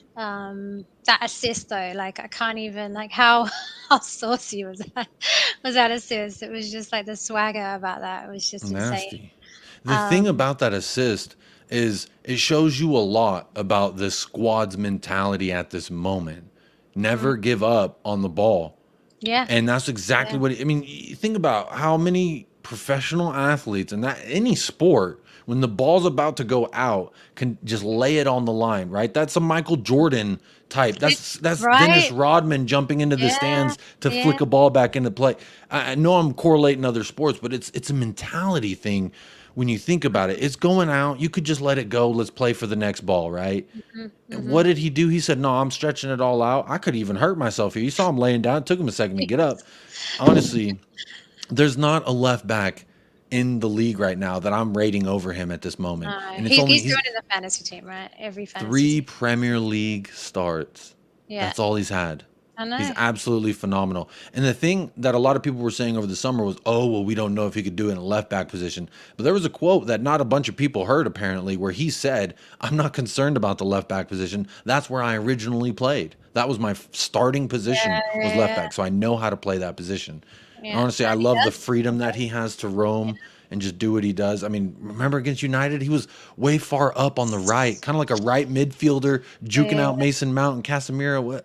S1: That assist though, like, I can't even like how how saucy was that? Was that assist? It was just like the swagger about that. It was just insane.
S2: nasty. The thing
S1: Um,
S2: about that assist is it shows you a lot about the squad's mentality at this moment.
S1: mm,
S2: Never give up on the ball.
S1: yeah,
S2: And that's exactly
S1: yeah,
S2: I mean, think about how many professional athletes in that any sport, when the ball's about to go out, can just lay it on the line, right? That's a Michael Jordan type.
S1: it,
S2: That's Dennis
S1: right,
S2: Rodman jumping into the
S1: yeah,
S2: stands to
S1: yeah,
S2: flick a ball back into play. I know I'm correlating other sports, but it's a mentality thing when you think about it. It's going out. You could just let it go. Let's play for the next ball, right?
S1: mhm,
S2: And
S1: mhm.
S2: what did he do? He said, "No, I'm stretching it all out. I could even hurt myself here." You saw him laying down. It took him a second to get up. Honestly, there's not a left back in the league right now that I'm rating over him at this moment.
S1: No,
S2: And it's only
S1: he's
S2: he's
S1: joining the fantasy team, right? Every fantasy
S2: three
S1: team.
S2: Premier League starts.
S1: Yeah,
S2: That's all he's had.
S1: I
S2: He's
S1: know.
S2: absolutely phenomenal. And the thing that a lot of people were saying over the summer was, "Oh, well, we don't know if he could do it in a left back position." But there was a quote that not a bunch of people heard apparently where he said, "I'm not concerned about the left back position. That's where I originally played. That was my starting
S1: Yeah,
S2: position was
S1: yeah,
S2: left
S1: yeah,
S2: back, so I know how to play that position." And
S1: yeah.
S2: honestly, I
S1: And he
S2: love the
S1: does. He
S2: freedom that he
S1: does.
S2: has to roam and just do what he does. I mean, remember against United, he was way far up on the right, kind of like a right midfielder, juking
S1: Yeah,
S2: out Mason Mount and Casemiro.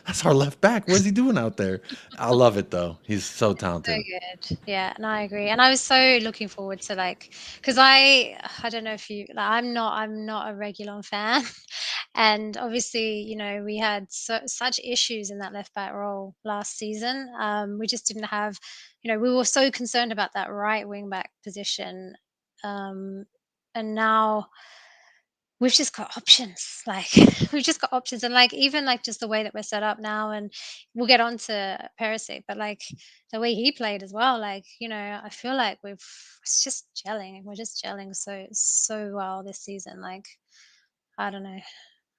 S2: That's our left back. What is he doing out there? I love it though. He's so
S1: so
S2: talented.
S1: good. Yeah, and I agree. And I was so looking forward to like, because I don't know if you like, I'm not a Regulon fan, and obviously we had such issues in that left back role last season. We just didn't have, we were so concerned about that right wing back position, um, and now we've just got options. Like we've just got options, and like even like just the way that we're set up now, and we'll get on to Perisic, but like the way he played as well. Like I feel like it's just gelling. We're just gelling so well this season. Like I don't know.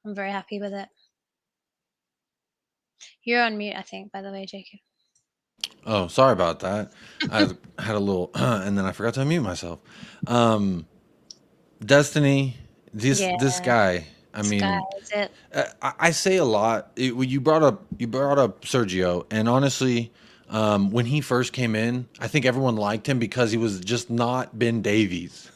S1: I'm very happy with it. You're on mute, I think. By the way, Jacob.
S2: Oh, sorry about that. I had a little, and then I forgot to unmute myself. Um, Destiny, this
S1: Yeah,
S2: this guy. I
S1: this guy
S2: mean,
S1: is it.
S2: I say a lot. When you brought up Sergio, and honestly, When he first came in, I think everyone liked him because he was just not Ben Davies.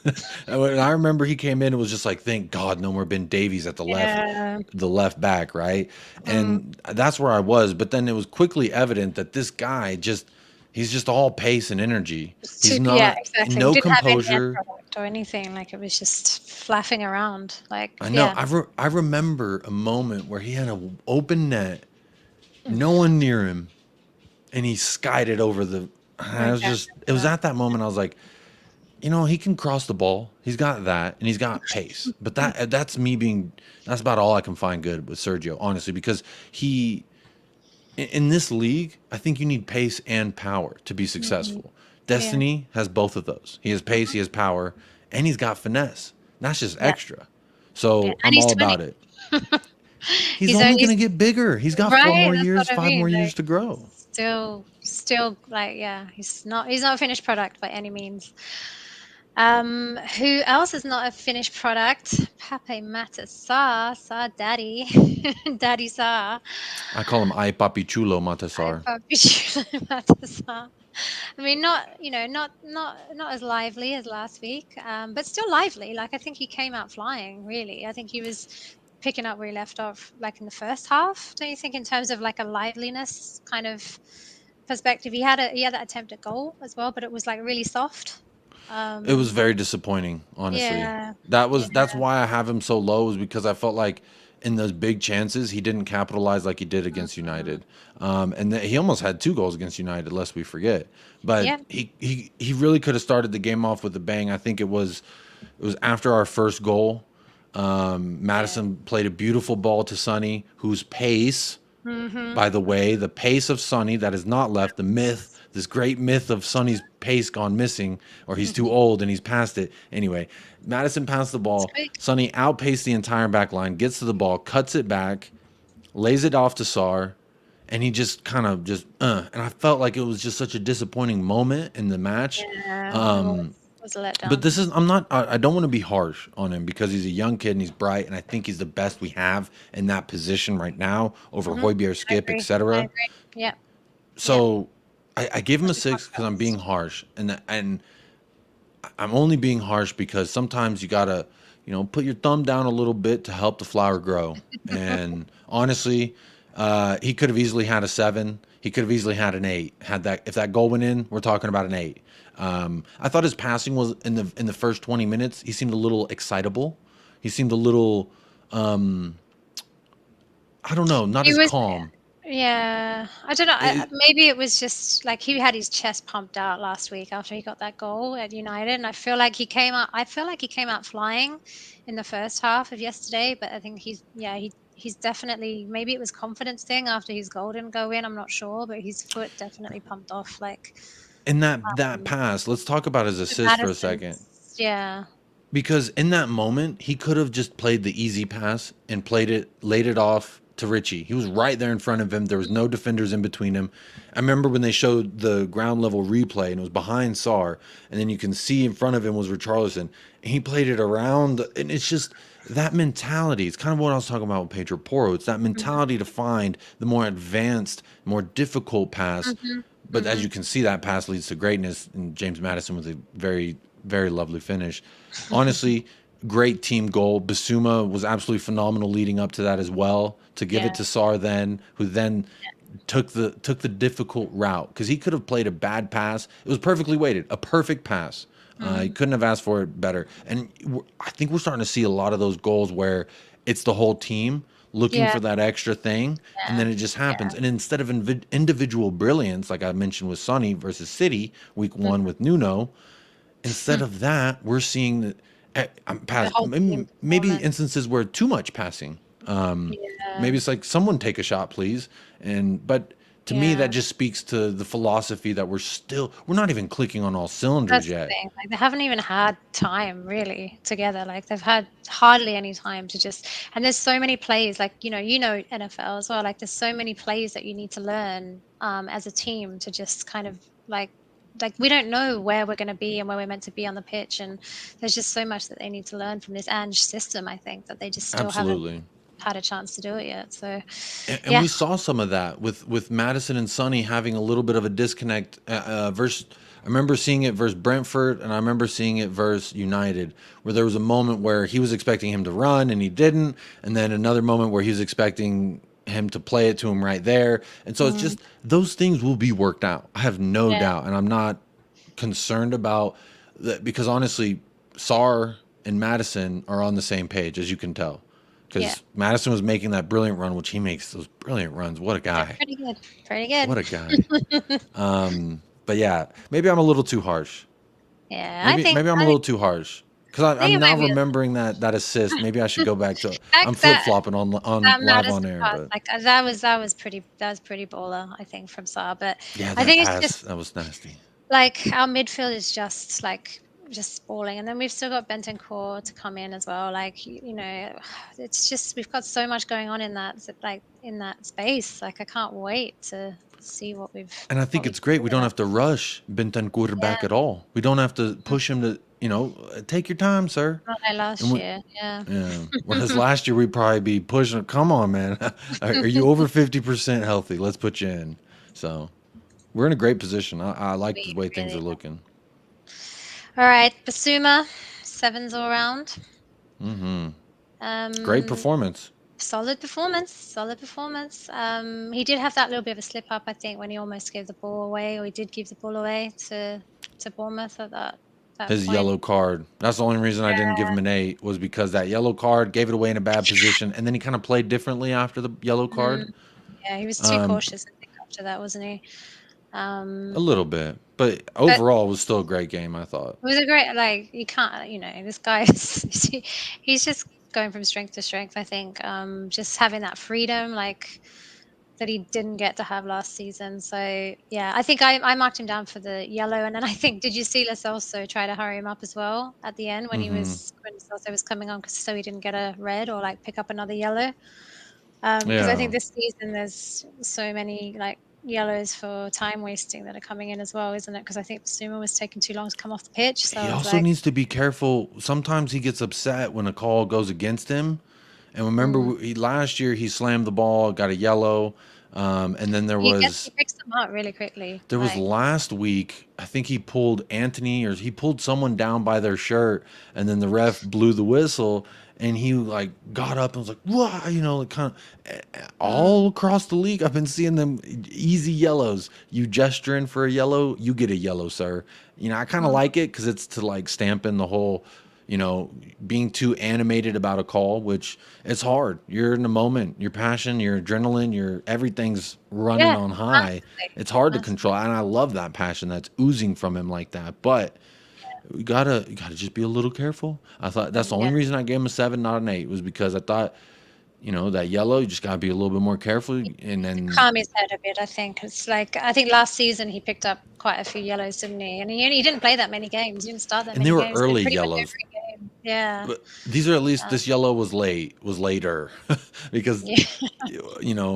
S2: And when I remember he came in, it was just like, thank God, no more Ben Davies at
S1: Yeah.
S2: the left back, right?
S1: Mm.
S2: And that's where I was. But then it was quickly evident that this guy he's just all pace and energy. He's
S1: Super, yeah,
S2: not
S1: exactly. He
S2: no
S1: didn't have any end
S2: composure.
S1: product or anything. Like it was just flapping around. Like,
S2: I know.
S1: yeah.
S2: I remember a moment where he had an open net, no one near him, and he skied it over the. I was
S1: Okay.
S2: just. It was at that moment I was like, he can cross the ball. He's got that, and he's got pace. But that's me being. That's about all I can find good with Sergio, honestly, because in this league, I think you need pace and power to be
S1: Mhm.
S2: successful.
S1: Yeah.
S2: Destiny has both of those. He has pace,
S1: Mhm.
S2: he has power, and he's got finesse. That's just
S1: Yeah.
S2: extra.
S1: Yeah.
S2: So
S1: And
S2: I'm
S1: he's
S2: all
S1: 20.
S2: about it. He's
S1: He's
S2: only
S1: only
S2: going to get bigger. He's got four
S1: right.
S2: more
S1: That's what
S2: years,
S1: I
S2: five
S1: mean.
S2: more years
S1: Like
S2: to grow.
S1: still like, yeah, he's not a finished product by any means. Who else is not a finished product? Pape Matar Sarr, Sarr Daddy, Daddy Sarr.
S2: I call him Ay Papi Chulo
S1: I
S2: Matasar.
S1: probably Matar Sarr. I mean, not not as lively as last week, but still lively. Like I think he came out flying. Really, I think he was picking up where he left off, like in the first half. Don't you think, in terms of like a liveliness kind of perspective? He had that attempt at goal as well, but it was like really soft.
S2: It was
S1: Um,
S2: very disappointing, honestly.
S1: yeah,
S2: That's
S1: yeah.
S2: why I have him so low, is because I felt like in those big chances he didn't capitalize like he did against
S1: Mhm.
S2: United, and he almost had two goals against United, lest we forget. But
S1: Yeah,
S2: he really could have started the game off with a bang. I think it was after our first goal.
S1: yeah.
S2: Maddison played a beautiful ball to Sonny, whose pace,
S1: Mhm.
S2: by the way, the pace of Sonny that is not left, the myth, this great myth of Sonny's pace gone missing, or he's too old and he's past it. Anyway, Maddison passed the
S1: It's
S2: ball.
S1: quick.
S2: Sonny outpaced the entire back line, gets to the ball, cuts it back, lays it off to Sarr, and he just kind of and I felt like it was just such a disappointing moment in the match.
S1: Yeah, it
S2: Um,
S1: was a
S2: but
S1: letdown.
S2: this is I don't want to be harsh on him because he's a young kid and he's bright, and I think he's the best we have in that position right now over
S1: Mhm.
S2: Hoybier,
S1: I
S2: Skip,
S1: agree. I
S2: etc.
S1: agree. Yep. Yep.
S2: So I gave him a
S1: Especially
S2: six because I'm being
S1: contrast.
S2: harsh, and I'm only being harsh because sometimes you gotta, put your thumb down a little bit to help the flower grow. And honestly, he could have easily had a seven. He could have easily had an eight. Had that if that goal went in, we're talking about an eight. I thought his passing was in the first 20 minutes. He seemed a little excitable. He seemed a little, I don't know, not
S1: He
S2: as
S1: was
S2: calm.
S1: Yeah, I don't know,
S2: It,
S1: maybe it was just, like, he had his chest pumped out last week after he got that goal at United, and I feel like he came out flying in the first half of yesterday, but I think he's definitely, maybe it was confidence thing after his goal didn't go in, I'm not sure, but his foot definitely pumped off, like,
S2: in that
S1: um,
S2: pass, let's talk about his
S1: to
S2: assist for a second.
S1: Maddison's. Yeah.
S2: Because in that moment, he could have just played the easy pass and laid it off to Richie. He was right there in front of him. There was no defenders in between him. I remember when they showed the ground level replay and it was behind Sarr, and then you can see in front of him was Richarlison, and he played it around. And it's just that mentality. It's kind of what I was talking about with Pedro Porro. It's that
S1: Mhm,
S2: mentality to find the more advanced, more difficult pass.
S1: mhm,
S2: But as
S1: mhm.
S2: you can see, that pass leads to greatness. And James Maddison with a very, very lovely finish. Honestly, great team goal. Bissouma was absolutely phenomenal leading up to that as well. To give
S1: Yeah,
S2: it to Sarr then, who then took the difficult route because he could have played a bad pass. It was perfectly weighted, a perfect pass. He
S1: mhm,
S2: couldn't have asked for it better. And I think we're starting to see a lot of those goals where it's the whole team looking
S1: yeah,
S2: for that extra thing, and
S1: yeah,
S2: then it just
S1: yeah,
S2: happens. And instead of individual brilliance, like I mentioned with Sonny versus City, week
S1: mhm.
S2: one with Nuno, instead of that, we're seeing that
S1: The whole team
S2: maybe
S1: performance.
S2: instances where too much passing.
S1: Yeah,
S2: Maybe it's like someone take a shot, please. But to me, that
S1: yeah.
S2: just speaks to the philosophy that we're not even clicking on all cylinders
S1: That's the
S2: yet.
S1: thing, like, they haven't even had time really together, like, they've had hardly any time to just, and there's so many plays, like, NFL as well, like, there's so many plays that you need to learn, as a team to just kind of, we don't know where we're gonna be and where we're meant to be on the pitch, and there's just so much that they need to learn from this Ange system, I think, that they just still haven't
S2: Absolutely.
S1: had a chance to do it yet. So,
S2: And
S1: yeah,
S2: we saw some of that with Maddison and Sonny having a little bit of a disconnect. Versus, I remember seeing it versus Brentford, and I remember seeing it versus United, where there was a moment where he was expecting him to run and he didn't, and then another moment where he was expecting him to play it to him right there. And so it's
S1: mm,
S2: just those things will be worked out. I have no
S1: yeah,
S2: doubt, and I'm not concerned about that because honestly, Sarr and Maddison are on the same page, as you can tell.
S1: yeah.
S2: Because Maddison was making that brilliant run, which he makes those brilliant runs. What a
S1: They're
S2: guy!
S1: pretty good. Pretty
S2: What a guy!
S1: good.
S2: But yeah, maybe I'm a little too harsh.
S1: Yeah,
S2: Maybe I'm a little too harsh because
S1: I think
S2: I'm
S1: it
S2: now
S1: might be
S2: remembering that assist. Maybe I should go back to. I'm flip
S1: that
S2: flopping on
S1: that
S2: live on
S1: Madison
S2: air,
S1: pass,
S2: but
S1: like, that was pretty baller, I think, from Saar, but
S2: yeah,
S1: I
S2: that
S1: think it's
S2: pass
S1: just,
S2: that was nasty.
S1: like, our midfield is just, like, just spalling, and then we've still got Bentancur to come in as well, like, it's just we've got so much going on in that in that space, like, I can't wait to see
S2: And I
S1: what
S2: think
S1: we
S2: it's
S1: can
S2: great.
S1: do
S2: We
S1: with
S2: don't
S1: that.
S2: have to rush Bentancur
S1: Yeah,
S2: back at all. We don't have to
S1: mm,
S2: push him to take your time, sir.
S1: not like
S2: And
S1: last
S2: we,
S1: year, yeah.
S2: yeah. Whereas last year we'd probably be pushing. Come on, man. Are you over 50% healthy? Let's put you in. So we're in a great position. I like the
S1: We
S2: way things
S1: really
S2: are looking.
S1: Alright, Bissouma, 7s all round.
S2: Hmm. Great
S1: Um,
S2: performance.
S1: Solid performance, solid performance. He did have that little bit of a slip up, I think, when he almost gave the ball away, or he did give the ball away to Bournemouth at that
S2: His
S1: point.
S2: yellow card. That's the only reason I didn't give him an 8 was because that yellow card gave it away in a bad position, and then he kind of played differently after the yellow
S1: Mm,
S2: card.
S1: yeah, he was too
S2: Um,
S1: cautious, I think, after that, wasn't he?
S2: a
S1: Um,
S2: little bit, but
S1: but
S2: overall, it was still a great game. I thought.
S1: it was a great, like, you can't, this guy is he's just going from strength to strength, I think. Just having that freedom, like, that he didn't get to have last season. So yeah, I think I marked him down for the yellow, and then I think, did you see Lo Celso try to hurry him up as well at the end when
S2: Hmm.
S1: Lo Celso was coming on, so he didn't get a red or like pick up another yellow? Because I think
S2: Yeah.
S1: this season there's so many like yellows for time wasting that are coming in as well, isn't it? Because I think Basuma was taking too long to come off the pitch, so
S2: He
S1: I was
S2: also
S1: like,
S2: needs to be careful. Sometimes he gets upset when a call goes against him. And remember,
S1: mm.
S2: last year he slammed the ball, got a yellow, and then
S1: He picks them up really quickly,
S2: there was
S1: like.
S2: last week. I think he pulled Anthony or he pulled someone down by their shirt, and then the ref blew the whistle, and he like got up and was like, "Wow!" Like kind of
S1: Mm,
S2: all across the league. I've been seeing them easy yellows. You gesturing for a yellow, you get a yellow, sir. I kind of
S1: mm,
S2: like it because it's to like stamp in the whole being too animated about a call, which it's hard. You're in the moment, your passion, your adrenaline, your everything's running
S1: yeah,
S2: on high.
S1: massively,
S2: It's hard to
S1: massively.
S2: control, and I love that passion that's oozing from him like that. But you gotta just be a little careful. I thought that's the only
S1: Yeah.
S2: reason I gave him a 7, not an 8, was because I thought that yellow, you just gotta be a little bit more careful,
S1: He
S2: and
S1: needs to
S2: then
S1: calm his head a bit, I think. It's like, I think last season he picked up quite a few yellows, didn't he? And he didn't play that many games. He didn't start that
S2: and they
S1: many
S2: were
S1: games, but
S2: early
S1: pretty much
S2: yellows.
S1: every game. Yeah.
S2: But these are at least
S1: Um,
S2: this yellow was later because
S1: yeah.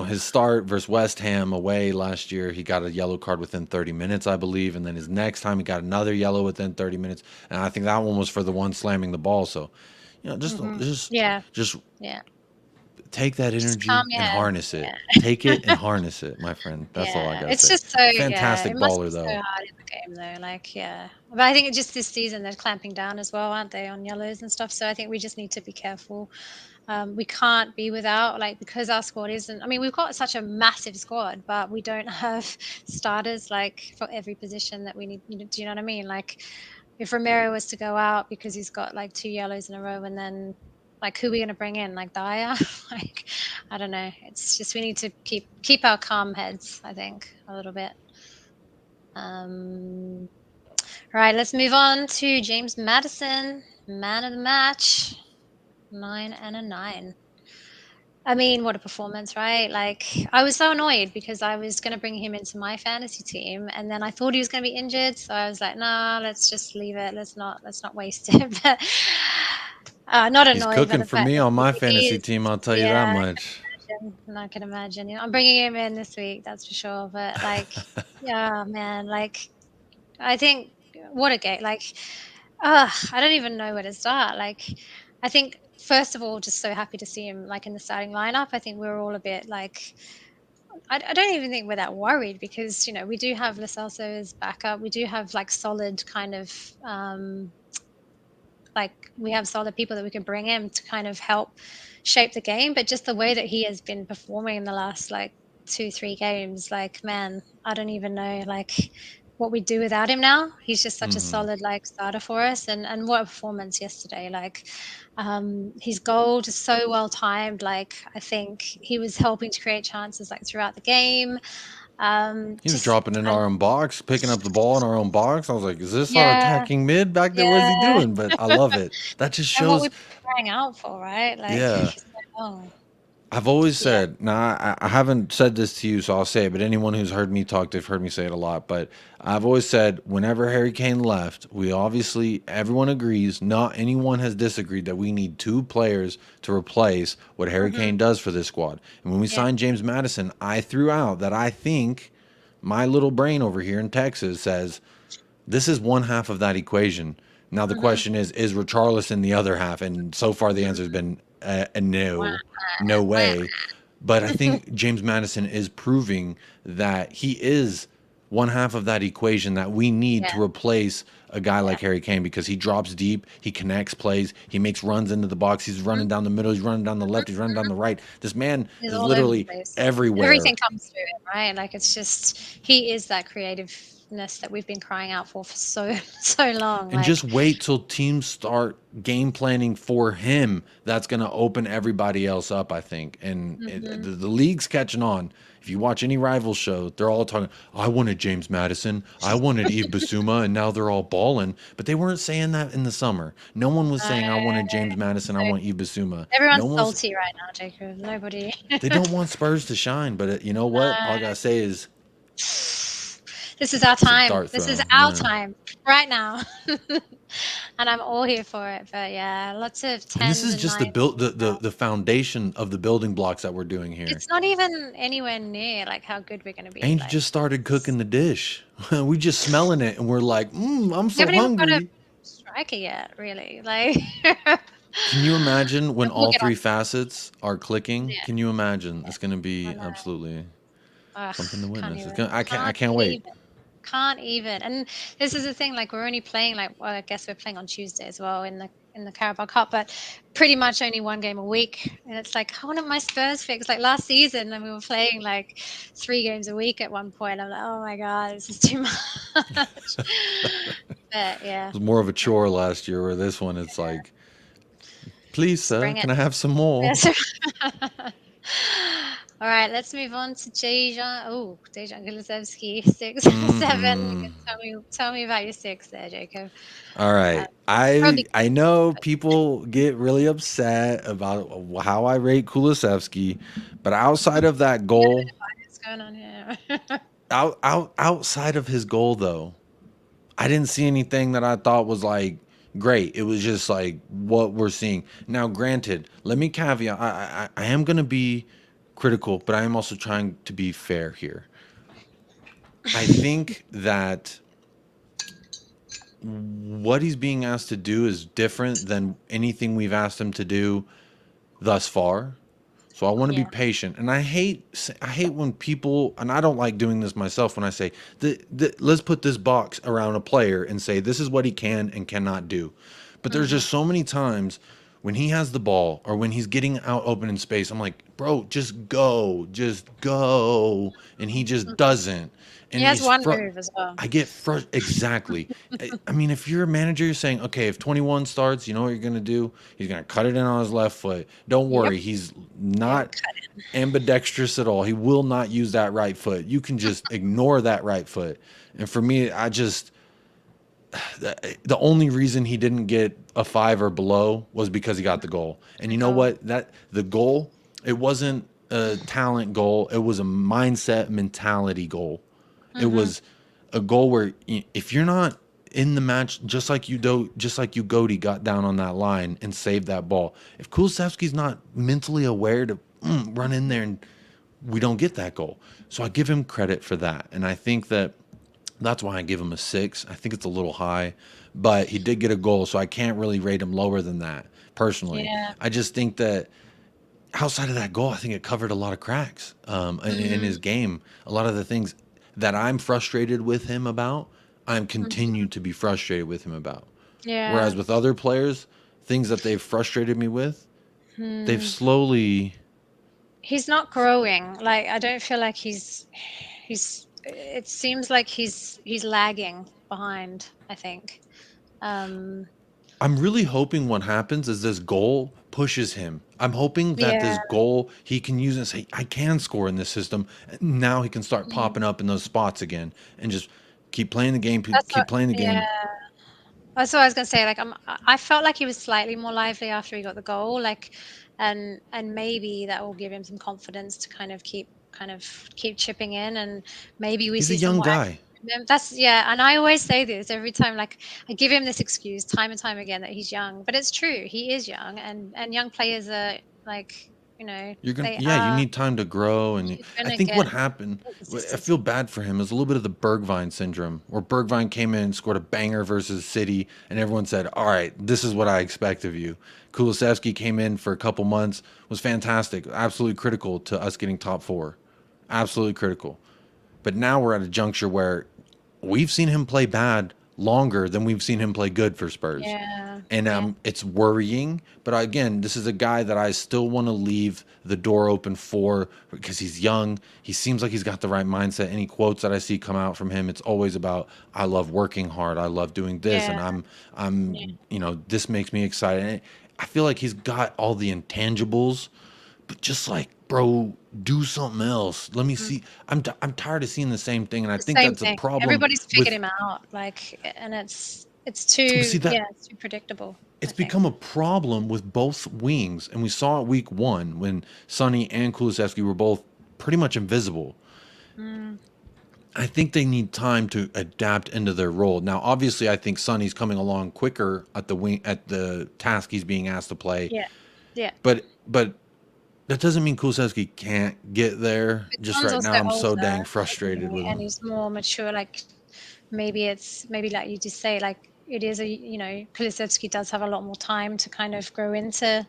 S2: his start versus West Ham away last year, he got a yellow card within 30 minutes, I believe, and then his next time he got another yellow within 30 minutes, and I think that one was for the one slamming the ball. So, just
S1: Mhm.
S2: just
S1: Yeah.
S2: just
S1: Yeah.
S2: take that
S1: Just calm
S2: energy
S1: your
S2: and
S1: head.
S2: harness it.
S1: Yeah.
S2: Take it and harness it, my friend. That's all I
S1: Yeah.
S2: gotta
S1: It's
S2: say.
S1: just so, yeah,
S2: Fantastic
S1: it must be
S2: baller
S1: so
S2: though.
S1: hard in the game though. Like, yeah. But I think just this season they're clamping down as well, aren't they, on yellows and stuff? So I think we just need to be careful. We can't be without, like, because our squad isn't, I mean, we've got such a massive squad, but we don't have starters like for every position that we need. Do you know what I mean? Like, if Romero was to go out because he's got like 2 yellows in a row, and then like, who are we going to bring in? Like Dyer? Like, I don't know. It's just we need to keep our calm heads, I think, a little bit. Um, right, let's move on to James Maddison, man of the match, 9 and a 9. I mean, what a performance, right? Like, I was so annoyed because I was going to bring him into my fantasy team, and then I thought he was going to be injured, so I was like, "Nah, let's just leave it. Let's not waste it." But not
S2: He's
S1: annoyed by
S2: cooking
S1: the
S2: for
S1: fact
S2: me
S1: that
S2: on my
S1: he
S2: fantasy
S1: is.
S2: team, I'll tell you that
S1: Yeah,
S2: much.
S1: I can imagine. I'm bringing him in this week, that's for sure. But like, yeah, man, like, I think what a game! Like, I don't even know where to start. Like, I think first of all, just so happy to see him like in the starting lineup. I think we're all a bit like, I don't even think we're that worried because, we do have Lo Celso as backup. We do have like solid kind of, like we have solid people that we can bring in to kind of help shape the game. But just the way that he has been performing in the last like 2, 3 games, like, man, I don't even know like what we do without him now. He's just such a
S2: Hmm.
S1: solid like starter for us, and what a performance yesterday. Like, his goal just so well timed. Like, I think he was helping to create chances like throughout the game.
S2: He was
S1: Just
S2: dropping in
S1: and
S2: our own box, picking up the ball in our own box. I was like, is this our
S1: yeah,
S2: attacking mid back there? What is he
S1: yeah,
S2: doing? But I love it. That just
S1: and what
S2: shows,
S1: we've been crying out for, right? Like
S2: yeah.
S1: for so long.
S2: I've always
S1: Yeah.
S2: said, now I haven't said this to you, so I'll say it, but anyone who's heard me talk, they've heard me say it a lot. But I've always said, whenever Harry Kane left, we obviously, everyone agrees, not anyone has disagreed that we need two players to replace what Harry
S1: Mhm.
S2: Kane does for this squad. And when we
S1: Yeah.
S2: signed James Madison, I threw out that I think my little brain over here in Texas says this is one half of that equation. Now the
S1: Mhm.
S2: question is Richarlison the other half? And so far the answer has been a
S1: Wah,
S2: no, no
S1: wah.
S2: way. But I think James Madison is proving that he is one half of that equation that we need
S1: Yeah,
S2: to replace a guy
S1: yeah.
S2: like Harry Kane because he drops deep, he connects plays, he makes runs into the box, he's
S1: Mhm,
S2: running down the middle, he's running down the
S1: mhm,
S2: left, he's running down
S1: mhm.
S2: the right. This man
S1: He's
S2: is
S1: all over the
S2: literally
S1: place.
S2: everywhere.
S1: Everything comes through him, right? Like, it's just he is that creativeness that we've been crying out for so so long,
S2: And
S1: like
S2: just wait till teams start game planning for him. That's going to open everybody else up, I think. And
S1: mhm.
S2: the league's catching on. If you watch any rival show, they're all talking, I wanted James Madison. I wanted Yves Bissouma. And now they're all balling. But they weren't saying that in the summer. No one was saying, I wanted James Madison. I
S1: So
S2: want Yves Bissouma. No
S1: everyone's
S2: one's,
S1: salty right now, Jacob. Nobody.
S2: they don't want Spurs to shine. But you know what? All I got to say is
S1: This is our
S2: it's a
S1: time.
S2: dart
S1: This is
S2: throw.
S1: our
S2: Yeah.
S1: time right now. And I'm all here for it. But yeah, lots of
S2: And this
S1: 10s
S2: is
S1: and
S2: just the
S1: 9s.
S2: build, the foundation of the building blocks that we're doing here.
S1: It's not even anywhere near like how good we're gonna be.
S2: Ainge
S1: Like,
S2: just started
S1: it's
S2: cooking the dish. We just smelling it, and we're like, I'm
S1: we
S2: so
S1: haven't even got a
S2: hungry.
S1: striker yet, really. Like,
S2: Can you imagine when
S1: we'll
S2: all
S1: get on.
S2: three facets are clicking?
S1: Yeah,
S2: Can you imagine?
S1: yeah.
S2: It's gonna
S1: I
S2: be
S1: know.
S2: absolutely
S1: Ugh,
S2: something to
S1: can't
S2: witness.
S1: even.
S2: I
S1: Can't
S2: can't wait.
S1: even. Can't even. And this is the thing, like we're only playing like, well, I guess we're playing on Tuesday as well in the Carabao Cup, but pretty much only one game a week. And it's like, I wanted my Spurs fix. Like last season, and we were playing like 3 games a week at one point. I'm like, oh my god, this is too much. But yeah,
S2: It was more of a chore last year, where this one it's like, please,
S1: just
S2: sir,
S1: bring it.
S2: can I have some more?
S1: Yes. All right, let's move on to Dejan Kulusevski, 6 7.
S2: Hmm.
S1: Tell me about your six there, Jacob.
S2: All
S1: Uh,
S2: right.
S1: probably
S2: I know people get really upset about how I rate Kulusevski, but outside of that
S1: yeah,
S2: goal,
S1: what's going on here?
S2: outside of his goal though, I didn't see anything that I thought was like great. It was just like what we're seeing. Now, granted, let me caveat, I am gonna be critical, but I am also trying to be fair here. I think that what he's being asked to do is different than anything we've asked him to do thus far. So I want to be
S1: Yeah.
S2: patient, and I hate when people, and I don't like doing this myself, when I say let's put this box around a player and say this is what he can and cannot do. But there's
S1: Mhm.
S2: just so many times when he has the ball or when he's getting out open in space, I'm like, bro, just go, and he just
S1: Mhm.
S2: doesn't,
S1: He
S2: and
S1: has one move as well.
S2: I get frustrated. Exactly. I mean, if you're a manager, you're saying, okay, if 21 starts, you know what you're going to do? He's going to cut it in on his left foot. Don't
S1: Yep.
S2: worry. He's
S1: Yep.
S2: not
S1: Cut it.
S2: ambidextrous at all. He will not use that right foot. You can just ignore that right foot. And for me, the only reason he didn't get a 5 or below was because he got the goal. And
S1: The
S2: you know
S1: goal.
S2: what? The goal, it wasn't a talent goal. It was a mindset mentality goal. It
S1: Mhm.
S2: was a goal where if you're not in the match, just like Udogie got down on that line and saved that ball. If Kulusevski's not mentally aware to run in there, and we don't get that goal. So I give him credit for that. And I think that That's why I give him a 6. I think it's a little high, but he did get a goal, so I can't really rate him lower than that personally.
S1: Yeah.
S2: I just think that outside of that goal, I think it covered a lot of cracks in
S1: Mm,
S2: his game. A lot of the things that I'm frustrated with him about, I'm
S1: mhm.
S2: continued to be frustrated with him about.
S1: Yeah.
S2: Whereas with other players, things that they've frustrated me with, they've
S1: Hmm.
S2: slowly.
S1: He's not growing. Like, I don't feel like it seems like he's lagging behind, I think. Um,
S2: I'm really hoping what happens is this goal pushes him. I'm hoping that
S1: yeah.
S2: this goal he can use and say, I can score in this system. Now he can start
S1: Mhm.
S2: popping up in those spots again and just keep playing the game,
S1: That's
S2: keep
S1: what
S2: playing the
S1: yeah.
S2: game.
S1: That's what I was gonna say, like, I felt like he was slightly more lively after he got the goal, like, and maybe that will give him some confidence to kind of keep chipping in, and maybe we
S2: He's a
S1: see some
S2: young
S1: more
S2: guy.
S1: action from him. That's yeah, and I always say this every time, like, I give him this excuse time and time again that he's young, but it's true, he is young, and young players are, like, you know, they
S2: Yeah, you
S1: are
S2: need time to grow. And
S1: you're
S2: I
S1: gonna
S2: think
S1: get
S2: what happened, I
S1: inconsistency.
S2: feel bad for him, is a little bit of the Bergvine syndrome, where Bergvine came in, scored a banger versus City, and everyone said, all right, this is what I expect of you. Kulusevski came in for a couple months, was fantastic, absolutely critical to us getting top 4. Absolutely critical. But now we're at a juncture where we've seen him play bad longer than we've seen him play good for Spurs.
S1: Yeah,
S2: And
S1: yeah,
S2: it's worrying. But again, this is a guy that I still want to leave the door open for because he's young. He seems like he's got the right mindset. Any quotes that I see come out from him, it's always about I love working hard. I love doing this,
S1: yeah,
S2: and
S1: yeah.
S2: this makes me excited. And I feel like he's got all the intangibles, but just like, bro, do something else. Let me
S1: Mm.
S2: see. I'm tired of seeing the same thing, and I
S1: The
S2: think
S1: same
S2: that's a
S1: thing.
S2: problem
S1: Everybody's figured
S2: with.
S1: him out, like, and it's
S2: But see
S1: too
S2: that
S1: yeah, it's too predictable, I
S2: it's
S1: think.
S2: become a problem with both wings, and we saw it week 1 when Sonny and Kulusevski were both pretty much invisible.
S1: Mm,
S2: I think they need time to adapt into their role. Now, obviously, I think Sonny's coming along quicker at the wing at the task he's being asked to play,
S1: yeah, yeah.
S2: but that doesn't mean Kulusevski can't get there.
S1: But
S2: Just
S1: Son's
S2: right now,
S1: also
S2: I'm so
S1: older,
S2: dang
S1: isn't
S2: frustrated
S1: he?
S2: with
S1: And
S2: him.
S1: he's more mature, like, maybe like you just say, like, it is Kulusevski does have a lot more time to kind of grow into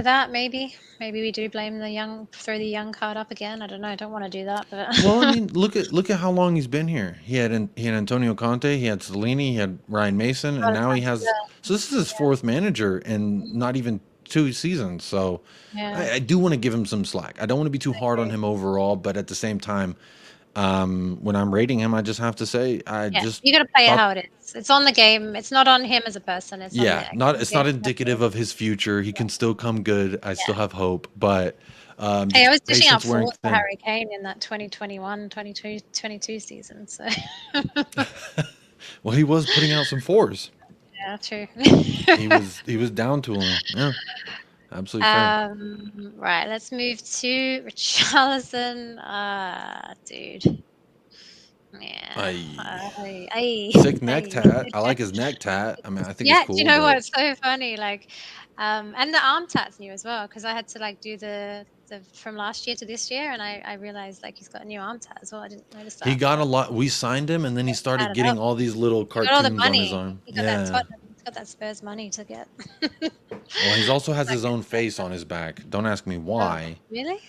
S1: that, maybe. Maybe we do throw the young card up again. I don't know. I don't wanna do that, but
S2: Well, I mean, look at how long he's been here. He had Antonio Conte, he had Cellini, he had Ryan Mason, and now he has. So this is his fourth manager in not even 2 seasons. So
S1: yeah,
S2: I do want to give him some slack. I don't want to be too
S1: I
S2: hard on
S1: agree.
S2: him overall, but at the same time, when I'm rating him, I just have to say I
S1: Yeah,
S2: just
S1: you gotta play it
S2: thought,
S1: how it is. It's on the game. It's not on him as a person. It's on the
S2: yeah, not
S1: actual
S2: it's not
S1: game that
S2: indicative
S1: we're
S2: of his future. He can still come good. I still
S1: yeah.
S2: have hope, but
S1: Hey, I
S2: just
S1: was dishing out
S2: patience wearing
S1: 4s for
S2: thin.
S1: Harry Kane in that 2021, 22 season, so
S2: Well, he was putting out some 4s.
S1: yeah, true.
S2: He was down to him. Yeah, absolutely fair.
S1: Right, let's move to Richarlison. Dude. Yeah.
S2: I sick neck
S1: Ay.
S2: tat. I like his neck tat. I mean, I think it's
S1: Yeah, do you
S2: cool,
S1: know
S2: but
S1: what's so funny? Like, and the arm tat's new as well because I had to, like, do the from last year to this year, and I realized, like, he's got a new arm tat as well. I didn't notice
S2: he
S1: that,
S2: got a
S1: but
S2: lot. We signed him, and then he
S1: add
S2: started
S1: it up.
S2: getting all these little
S1: He got all the
S2: cartoons on his
S1: money.
S2: arm.
S1: He got that
S2: Yeah.
S1: Tottenham. He's got that Spurs money to get.
S2: Well, he also has
S1: That
S2: his
S1: good
S2: own
S1: stuff.
S2: face on his back. Don't ask me
S1: Oh,
S2: why.
S1: really?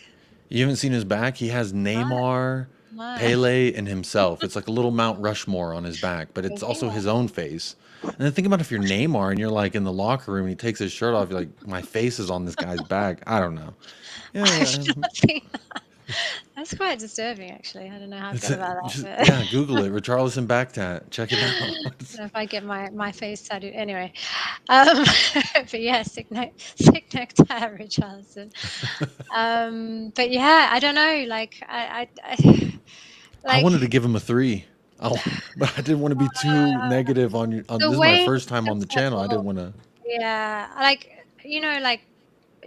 S2: You haven't seen his back? He has
S1: No,
S2: Neymar,
S1: no.
S2: Pele, and himself. It's like a little Mount Rushmore on his back, but it's
S1: Really?
S2: also his own face. And then think about if you're Neymar and you're like in the locker room and he takes his shirt off, you're like, my face is on this guy's back. I don't know.
S1: I've
S2: Yeah,
S1: not seen that. That's quite disturbing, actually. I don't know how I
S2: it's
S1: feel about
S2: just
S1: that,
S2: yeah. Google it, Richarlison back tat. Check it out.
S1: don't know if I get my face tattooed. Anyway, um, but yeah, sick necktie, Richarlison. But yeah, I don't know. Like
S2: I
S1: like
S2: wanted to give him a 3. But I didn't want to be too negative on.
S1: the
S2: This is my
S1: way
S2: first
S1: he
S2: time on
S1: gets
S2: the
S1: that
S2: channel. I didn't
S1: ball.
S2: want to.
S1: Yeah, like, like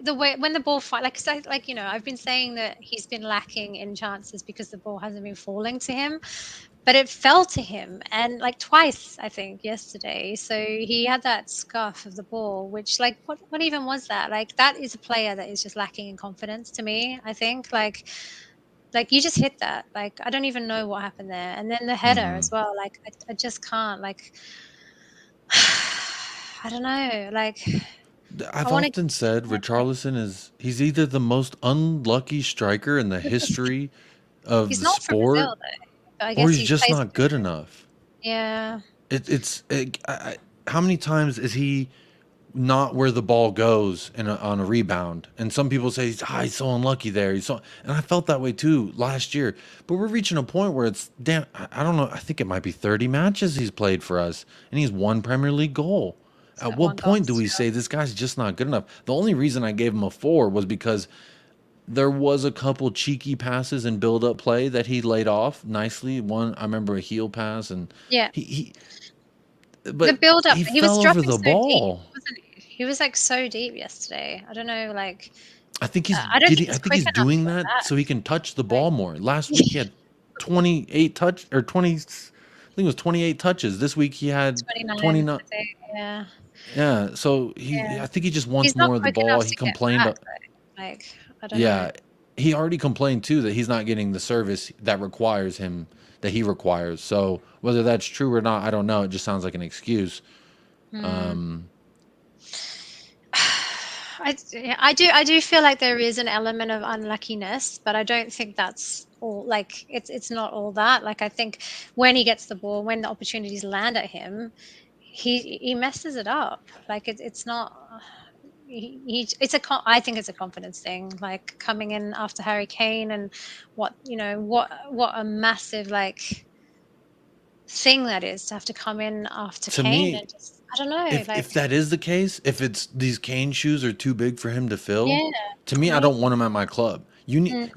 S1: the way when the ball fight, like, 'cause like, I've been saying that he's been lacking in chances because the ball hasn't been falling to him, but it fell to him, and, like, twice, I think, yesterday. So he had that scuff of the ball, which, like, what even was that? Like, that is a player that is just lacking in confidence to me, I think. Like, Like, you just hit that. Like, I don't even know what happened there. And then the header
S2: Mm-hmm.
S1: as well. Like, I just can't. Like, I don't know. Like, I
S2: I've
S1: want to.
S2: often said Richarlison he's either the most unlucky striker in the history of
S1: He's
S2: the
S1: not from Brazil
S2: sport,
S1: though. But I
S2: or
S1: guess
S2: he's
S1: he
S2: just
S1: plays.
S2: not good enough.
S1: Yeah.
S2: How many times is he not where the ball goes on a rebound? And some people say he's so unlucky there. And I felt that way too last year. But we're reaching a point where it's damn. I don't know. I think it might be 30 matches he's played for us, and he's one Premier League goal.
S1: It's
S2: At
S1: got
S2: what
S1: one goal
S2: point do we
S1: still.
S2: say this guy's just not good enough? The only reason I gave him a 4 was because there was a couple cheeky passes and build-up play that he laid off nicely. One, I remember a heel pass, and
S1: Yeah.
S2: he
S1: The
S2: but
S1: build up.
S2: he
S1: He was
S2: fell over
S1: dropping
S2: the
S1: so deep,
S2: ball.
S1: wasn't he? He was like so deep yesterday. I don't know. Like,
S2: I think he's
S1: I don't think
S2: getting. I
S1: he's
S2: think
S1: quick
S2: he's
S1: enough to
S2: doing
S1: get
S2: that
S1: back.
S2: so he can touch the
S1: Like,
S2: ball more. Last week he had 28 touch or 20. I think it was 28 touches. This week he had
S1: 29,
S2: 29.
S1: I think. Yeah.
S2: Yeah. So
S1: Yeah.
S2: I think he just wants
S1: He's not
S2: more of the
S1: quick
S2: ball.
S1: enough
S2: He
S1: to get
S2: complained.
S1: back though. Like, I don't know.
S2: Yeah. He already complained too that he's not getting the service that he requires. So whether that's true or not, I don't know. It just sounds like an excuse.
S1: Hmm.
S2: Um,
S1: I do feel like there is an element of unluckiness, but I don't think that's all. Like, it's not all that. Like, I think when he gets the ball, when the opportunities land at him, he messes it up. Like, it's not. I think it's a confidence thing. Like, coming in after Harry Kane, and what a massive, like, thing that is to have to come in after
S2: to
S1: Kane,
S2: me,
S1: and just, I don't know. Like,
S2: if that is the case, if it's these Kane shoes are too big for him to fill,
S1: yeah,
S2: to me, I
S1: maybe.
S2: don't want him at my club.
S1: Mm,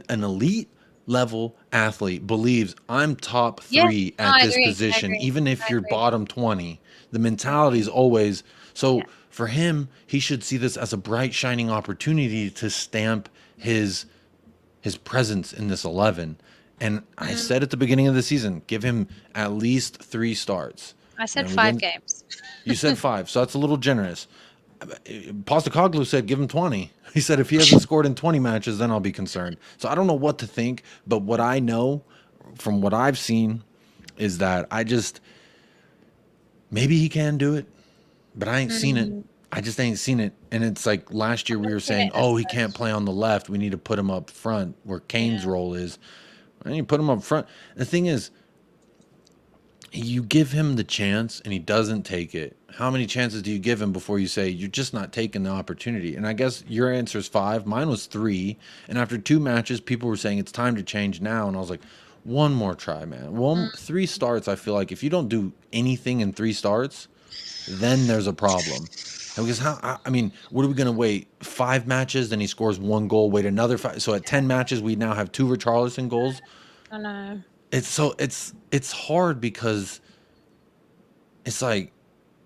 S2: An elite level athlete believes I'm top
S1: yeah,
S2: 3
S1: no,
S2: at
S1: I
S2: this
S1: agree. I
S2: position,
S1: agree.
S2: even if
S1: I
S2: you're
S1: agree.
S2: bottom 20. The
S1: I
S2: mentality
S1: agree.
S2: is always
S1: Yeah.
S2: so. For him, he should see this as a bright, shining opportunity to stamp his presence in this 11. And I
S1: Mm.
S2: said at the beginning of the season, give him at least 3 starts.
S1: I said
S2: And we
S1: 5
S2: didn't.
S1: games.
S2: You said 5, so that's a little generous. Postecoglou said give him 20. He said if he hasn't scored in 20 matches, then I'll be concerned. So I don't know what to think, but what I know from what I've seen is that maybe he can do it, but I ain't seen it.
S1: Mm,
S2: I just ain't seen it. And it's like last year
S1: I
S2: we
S1: haven't
S2: were
S1: seen it
S2: saying,
S1: as
S2: oh, he can't
S1: much.
S2: play on the left. We need to put him up front where Kane's
S1: Yeah.
S2: role is. And you put him up front. The thing is, you give him the chance and he doesn't take it. How many chances do you give him before you say you're just not taking the opportunity? And I guess your answer is 5. Mine was 3. And after 2 matches, people were saying it's time to change now. And I was like, one more try, man.
S1: Mm,
S2: 3 starts. I feel like if you don't do anything in 3 starts, then there's a problem. Because I mean, what are we gonna wait? 5 matches, then he scores 1 goal. Wait another 5. So at 10 matches, we now have 2 Richarlison goals.
S1: I know.
S2: It's hard because it's like,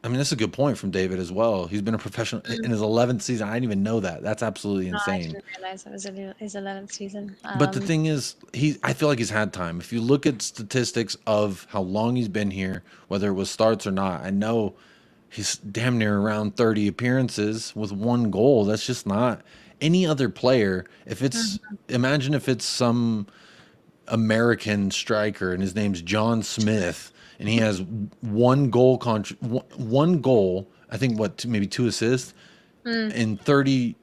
S2: I mean, that's a good point from David as well. He's been a professional
S1: Mm.
S2: in his 11th season. I didn't even know that. That's absolutely
S1: No, I
S2: insane.
S1: didn't realize it was his 11th season.
S2: But the thing is, I feel like he's had time. If you look at statistics of how long he's been here, whether it was starts or not, I know he's damn near around 30 appearances with 1 goal. That's just not any other player.
S1: Mhm.
S2: Imagine if it's some American striker and his name's John Smith and he has 1 goal, I think maybe 2 assists
S1: Mm.
S2: in 30,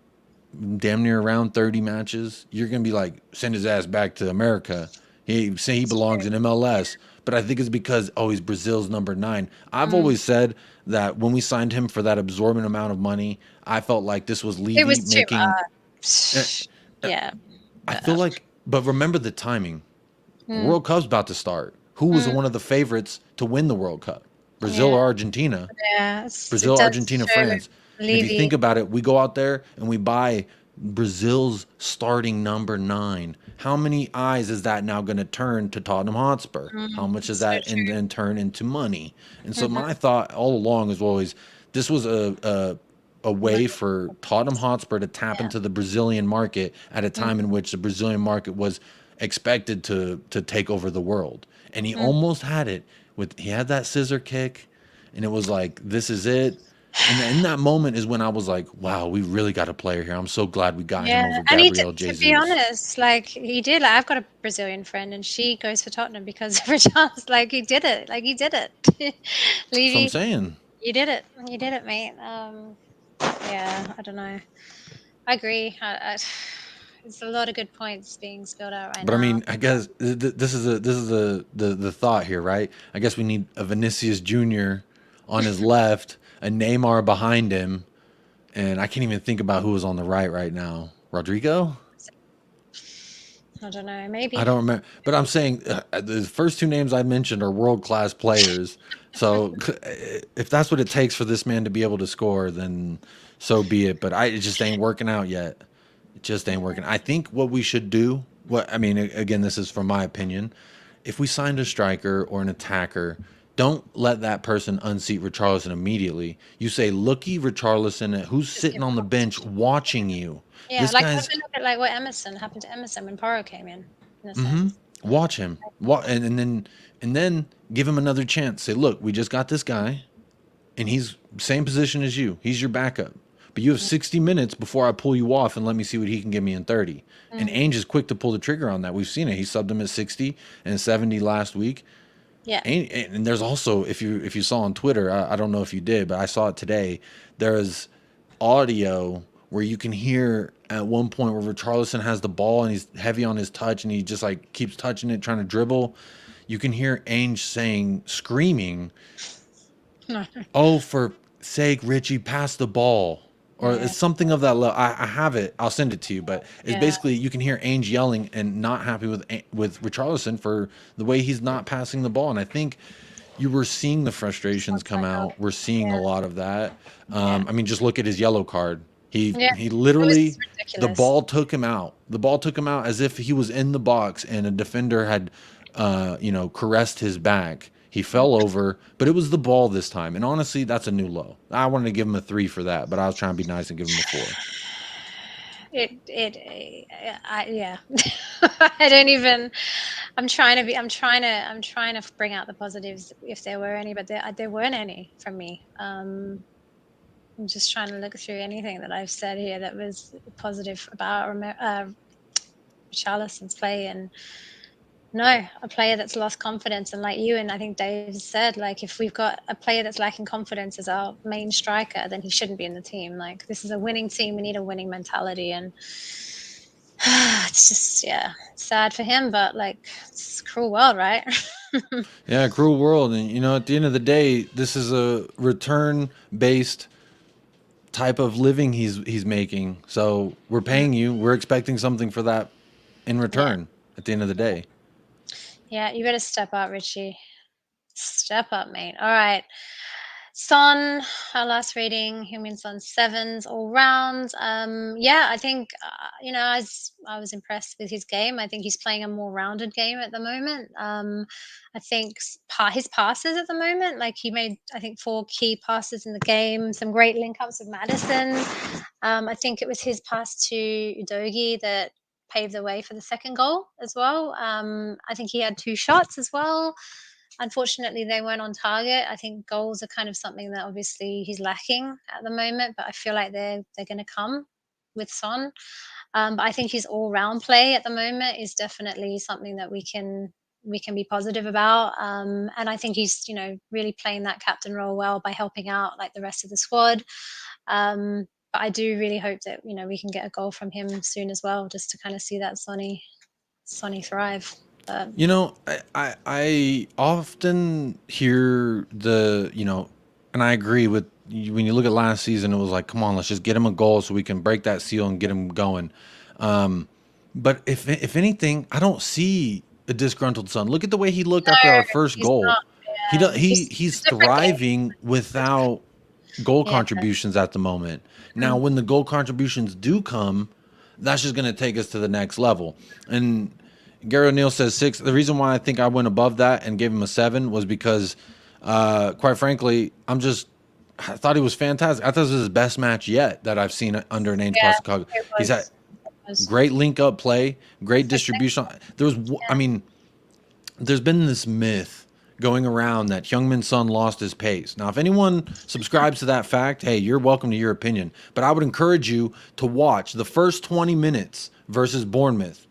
S2: damn near around 30 matches. You're going to be like, send his ass back to America. He
S1: It's
S2: belongs
S1: true.
S2: in MLS. But I think it's because, he's Brazil's number 9. I've
S1: Mm.
S2: always said that when we signed him for that absorbent amount of money, I felt like this was
S1: It
S2: Levy
S1: was too
S2: making. uh,
S1: much. Yeah.
S2: I feel like, but remember the timing.
S1: Mm.
S2: World Cup's about to start. Who was
S1: Mm.
S2: one of the favorites to win the World Cup? Brazil
S1: Yeah.
S2: or Argentina?
S1: Yeah. It
S2: Brazil,
S1: does
S2: Argentina,
S1: show
S2: France. And if you
S1: Levy.
S2: think about it, we go out there and we buy Brazil's starting number 9. How many eyes is that now going to turn to Tottenham Hotspur? How much is
S1: It's so
S2: that and
S1: true.
S2: then turn into money? And so
S1: Mhm.
S2: my thought all along is always this was a way
S1: Money.
S2: for Tottenham Hotspur to tap
S1: Yeah.
S2: into the Brazilian market at a time in
S1: Mhm.
S2: which the Brazilian market was expected to take over the world. And he
S1: Mm.
S2: almost had it he had that scissor kick and it was like this is it. And in that moment is when I was like, wow, we really got a player here. I'm so glad we got him
S1: Yeah,
S2: over
S1: and he did,
S2: Gabriel
S1: to be
S2: Jesus.
S1: honest, like, he did, like, I've got a Brazilian friend, and she goes for Tottenham because of Richarlison, like, he did it, like, he did it.
S2: So I'm
S1: Levy,
S2: saying.
S1: you did it, you did it, mate. Yeah, I don't know. I agree. There's a lot of good points being spilled out right
S2: But I
S1: now.
S2: mean, I guess this is the thought here, right? I guess we need a Vinicius Jr. on his left, a Neymar behind him, and I can't even think about who was on the right now. Rodrigo?
S1: I don't know,
S2: I
S1: maybe.
S2: don't remember, but I'm saying the first two names I mentioned are world class players. So if that's what it takes for this man to be able to score, then so be it. But it just ain't working out yet. It just ain't working. I think what we should do, what I mean, again, this is from my opinion. If we signed a striker or an attacker, don't let that person unseat Richarlison immediately. You say, looky Richarlison, who's
S1: Just
S2: sitting
S1: give
S2: on the
S1: him
S2: bench
S1: opportunity.
S2: watching you.
S1: Yeah,
S2: This
S1: like, have
S2: guy's
S1: a look at, like, what Emerson happened to Emerson when Porro came in a sense.
S2: watch him. And then give him another chance. Say, look, we just got this guy, and he's same position as you. He's your backup. But you have 60 minutes before I pull you off and let me see what he can give me in 30. And
S1: Mm,
S2: Ainge is quick to pull the trigger on that. We've seen it. He subbed him at 60 and 70 last week.
S1: yeah.
S2: And there's also, if you saw on Twitter, I don't know if you did, but I saw it today. There's audio where you can hear at one point where Richarlison has the ball and he's heavy on his touch and he just like keeps touching it, trying to dribble. You can hear Ainge screaming, "Oh, for sake, Richie, pass the ball." Or
S1: Yeah,
S2: it's something of that level. I have it. I'll send it to you. But it's
S1: yeah,
S2: basically you can hear Ainge yelling and not happy with Richarlison for the way he's not passing the ball. And I think you were seeing the frustrations
S1: sounds
S2: come
S1: like
S2: out. We're seeing a
S1: yeah,
S2: lot of that.
S1: yeah,
S2: I mean, just look at his yellow card.
S1: yeah.
S2: He
S1: It was
S2: literally the
S1: ridiculous.
S2: ball took him out. The ball took him out as if he was in the box and a defender had, caressed his back. He
S1: Mm.
S2: fell over, but it was the ball this time. And honestly, that's a new low. I wanted to give him a 3 for that, but I was trying to be nice and give him a 4.
S1: Yeah. I don't even. I'm trying to bring out the positives if there were any, but there weren't any from me. I'm just trying to look through anything that I've said here that was positive about Richarlison's play, and no, a player that's lost confidence. And like you and I think Dave said, like, if we've got a player that's lacking confidence as our main striker, then he shouldn't be in the team. Like, this is a winning team. We need a winning mentality. And it's just, yeah, sad for him, but like, it's a cruel world, right?
S2: Yeah, cruel world. And, at the end of the day, this is a return based type of living he's making. So we're
S1: Mm,
S2: paying you. We're expecting something for that in
S1: yeah.
S2: return at the end of the day.
S1: Yeah, you better step up, Richie. Step up, mate. All right. Son, our last rating, Heung-min Son, sevens all round. Yeah, I think, I was impressed with his game. I think he's playing a more rounded game at the moment. I think his passes at the moment, like, he made, I think, 4 key passes in the game, some great link ups with Maddison. I think it was his pass to Udogie that paved the way for the second goal as well. I think he had 2 shots as well. Unfortunately, they weren't on target. I think goals are kind of something that obviously he's lacking at the moment, but I feel like they're going to come with Son. But I think his all round play at the moment is definitely something that we can be positive about. And I think he's really playing that captain role well by helping out like the rest of the squad. But I do really hope that we can get a goal from him soon as well, just to kind of see that Sonny thrive. But
S2: I often hear and I agree with you, when you look at last season, it was like, come on, let's just get him a goal so we can break that seal and get him going. But if anything, I don't see a disgruntled Son. Look at the way he looked
S1: no,
S2: after our first
S1: he's
S2: goal.
S1: not. Yeah,
S2: He's
S1: it's a different game.
S2: thriving without goal
S1: Yeah,
S2: contributions at the moment. Now,
S1: mm,
S2: when the goal contributions do come, that's just going to take us to the next level. And Gary O'Neill says 6. The reason why I think I went above that and gave him a 7 was because, quite frankly, I thought he was fantastic. I thought this was his best match yet that I've seen under an Ainge
S1: yeah,
S2: Postecoglou.
S1: it
S2: He's had
S1: was. It was.
S2: great link up play, great
S1: It's like,
S2: distribution. There was, I
S1: yeah,
S2: mean, there's been this myth going around that Heung-min Son lost his pace. Now, if anyone subscribes to that fact, hey, you're welcome to your opinion. But I would encourage you to watch the first 20 minutes versus Bournemouth.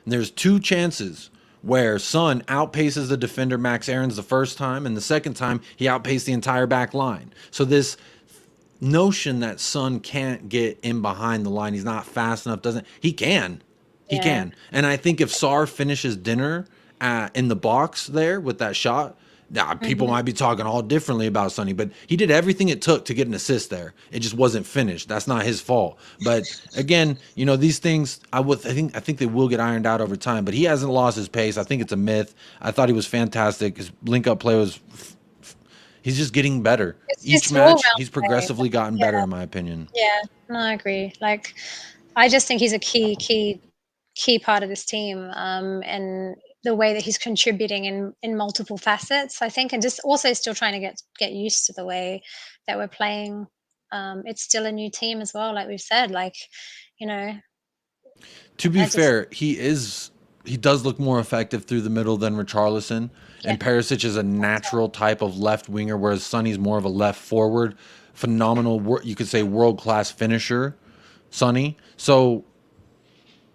S2: And there's two chances where Son outpaces the defender Max Aarons the first time, and the second time he outpaced the entire back line. So this notion that Son can't get in behind the line, he's not fast enough, he can. He
S1: Yeah.
S2: can. And I think if Sarr finishes dinner in the box there with that shot, people might be talking all differently about Sonny, but he did everything it took to get an assist there. It just wasn't finished. That's not his fault. But again, you know, these things I think they will get ironed out over time, but he hasn't lost his pace. I think it's a myth. I thought he was fantastic. His link up play was he's just getting better. Each match he's progressively gotten better in my opinion.
S1: Yeah, no, I agree. Like I just think he's a key part of this team, and the way that he's contributing in multiple facets, I think, and just also still trying to get used to the way that we're playing. It's still a new team as well, like we've said. Like, you know,
S2: to be fair, he does look more effective through the middle than Richarlison. Yeah. And Perisic is a natural type of left winger, whereas Sonny's more of a left forward. Phenomenal, you could say world-class finisher, Sonny. So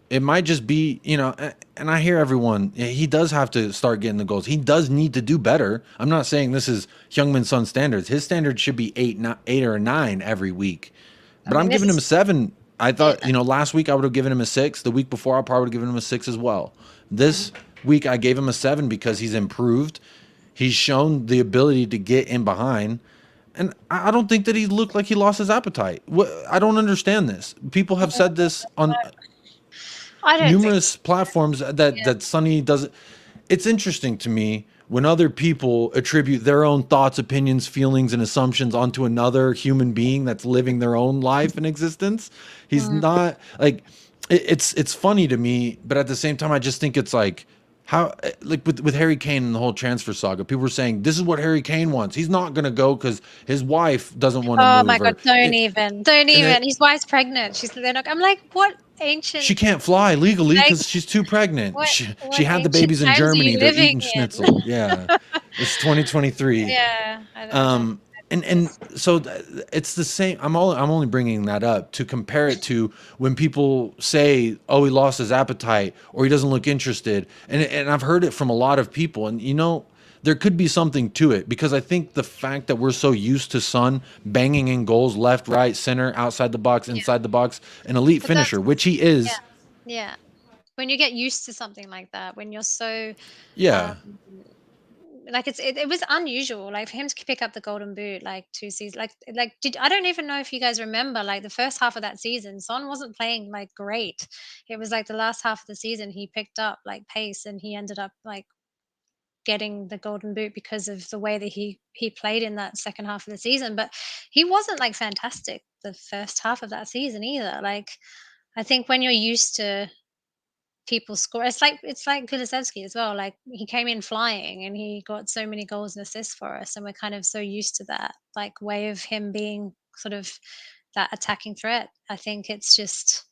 S2: it might just be, you know, and I hear everyone, he does have to start getting the goals. He does need to do better. I'm not saying this is Heung-min Son standards. His standards should be 8 or 9 every week. But I'm giving him a 7. I thought, you know, last week I would have given him a 6. The week before I probably would have given him a 6 as well. This week I gave him a 7 because he's improved. He's shown the ability to get in behind. And I don't think that he looked like he lost his appetite. I don't understand this. People have said this on numerous platforms that Sonny doesn't. It's interesting to me when other people attribute their own thoughts, opinions, feelings, and assumptions onto another human being that's living their own life and existence. He's not like it's funny to me, but at the same time, I just think it's like how like with Harry Kane and the whole transfer saga, people were saying this is what Harry Kane wants. He's not gonna go because his wife doesn't want to move.
S1: Oh my God! Don't even. His wife's pregnant. They're not. I'm like, what ancient?
S2: She can't fly legally because she's too pregnant. She had the babies in Germany. They're eating schnitzel. Yeah, it's 2023.
S1: Yeah.
S2: And so it's the same. I'm only bringing that up to compare it to when people say, "Oh, he lost his appetite," or "He doesn't look interested," and I've heard it from a lot of people, and you know. There could be something to it because I think the fact that we're so used to Son banging in goals left, right, center, outside the box, inside the box, an elite finisher, which he is.
S1: Yeah. When you get used to something like that, when you're so like it was unusual, like for him to pick up the golden boot like 2 seasons, I don't even know if you guys remember, like the first half of that season, Son wasn't playing like great. It was like the last half of the season he picked up like pace and he ended up like getting the golden boot because of the way that he played in that second half of the season. But he wasn't like fantastic the first half of that season either. Like I think when you're used to people score, it's like Kulusevski as well. Like he came in flying and he got so many goals and assists for us, and we're kind of so used to that like way of him being sort of that attacking threat. I think it's just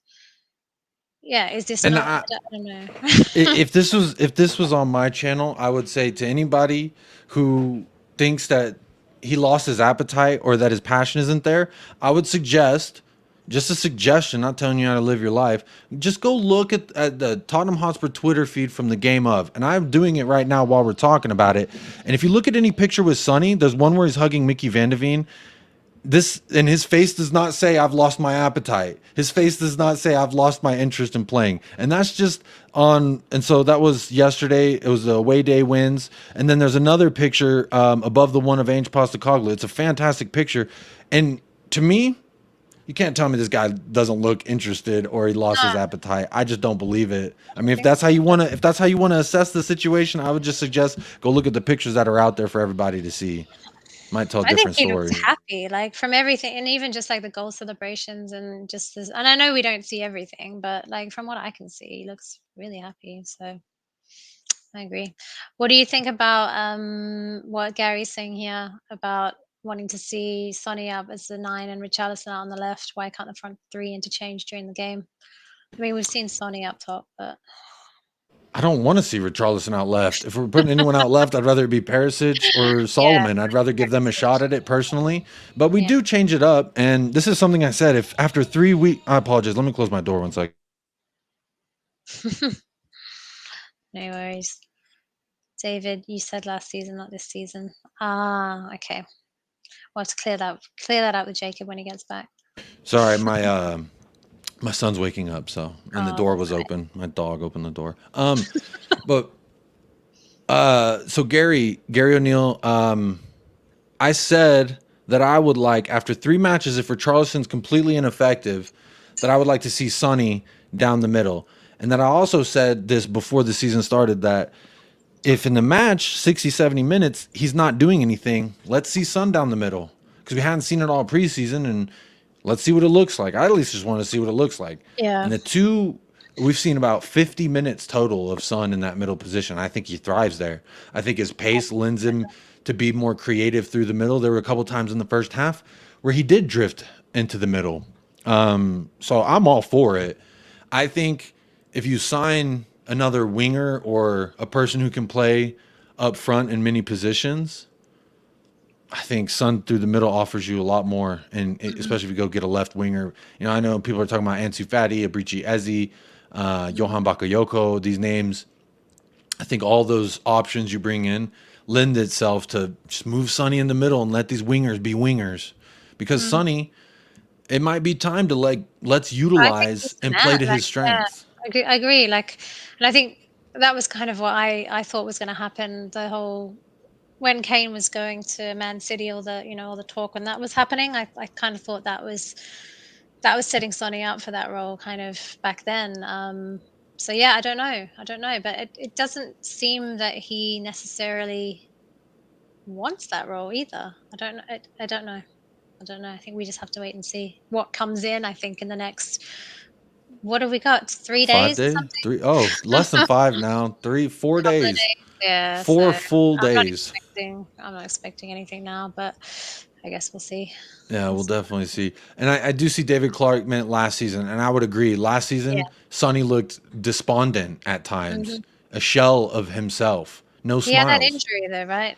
S1: is this
S2: And
S1: not? I don't know.
S2: if this was on my channel, I would say to anybody who thinks that he lost his appetite or that his passion isn't there, I would suggest, just a suggestion, not telling you how to live your life, just go look at the Tottenham Hotspur Twitter feed from the game of, and I'm doing it right now while we're talking about it. And if you look at any picture with Sonny, there's one where he's hugging Mickey Van de Veen. And his face does not say I've lost my appetite. His face does not say I've lost my interest in playing. And that's just on. And so that was yesterday. It was the away day wins. And then there's another picture above the one of Ange Postecoglou. It's a fantastic picture. And to me, you can't tell me this guy doesn't look interested or he lost his appetite. I just don't believe it. I mean, if that's how you want to assess the situation, I would just suggest go look at the pictures that are out there for everybody to see. Might tell a different story.
S1: I think he looks happy, like from everything, and even just like the goal celebrations and just this. And I know we don't see everything, but like from what I can see, he looks really happy. So I agree. What do you think about what Gary's saying here about wanting to see Sonny up as the 9 and Richarlison out on the left? Why can't the front 3 interchange during the game? I mean, we've seen Sonny up top, but
S2: I don't want to see Richarlison out left. If we're putting anyone out left, I'd rather it be Perisic or
S1: Yeah,
S2: Solomon. I'd rather give them a shot at it personally. But we
S1: yeah.
S2: do change it up. And this is something I said. If after 3 weeks, I apologize. Let me close my door 1 second.
S1: No worries. David, you said last season, not this season. Ah, okay. We'll have to clear that out with Jacob when he gets back.
S2: Sorry, my son's waking up, and the
S1: Oh,
S2: door was
S1: that's
S2: open. My dog opened the door. But so Gary O'Neill, I said that I would like, after 3 matches, if Richarlison's completely ineffective, that I would like to see Sonny down the middle. And then I also said this before the season started, that if in the match 60, 70 minutes he's not doing anything, let's see Son down the middle, because we hadn't seen it all preseason, and let's see what it looks like. I at least just want to see what it looks like.
S1: Yeah.
S2: And we've seen about 50 minutes total of Son in that middle position. I think he thrives there. I think his pace lends him to be more creative through the middle. There were a couple times in the first half where he did drift into the middle. So I'm all for it. I think if you sign another winger or a person who can play up front in many positions, I think Son through the middle offers you a lot more, and especially if you go get a left winger. You know, I know people are talking about Ansu Fati, Abrici Eze, Johan Bakayoko, these names. I think all those options you bring in lend itself to just move Sonny in the middle and let these wingers be wingers. Because Sonny, it might be time to let's
S1: I think
S2: utilize
S1: he's
S2: and
S1: mad.
S2: play to
S1: Like,
S2: his strengths.
S1: I agree. Like, and I think that was kind of what I thought was going to happen. The whole when Kane was going to Man City, all the talk when that was happening, I kind of thought that was setting Sonny up for that role kind of back then. So yeah, I don't know, but it doesn't seem that he necessarily wants that role either. I don't know. I don't know. I don't know. I think we just have to wait and see what comes in. I think in the next, what have we got? 3
S2: 5
S1: days or
S2: days?
S1: something?
S2: Less than 5 now. 4
S1: Couple of
S2: days.
S1: days. Yeah. So
S2: 4 full days.
S1: I'm not expecting anything now, but I guess we'll see.
S2: Yeah,
S1: We'll
S2: we'll
S1: see.
S2: definitely see. And I do see David Clark meant last season, and I would agree. Last
S1: Yeah.
S2: season, Sonny looked despondent at times,
S1: Mhm.
S2: a shell of himself, no
S1: He had that
S2: smiles.
S1: injury though, right?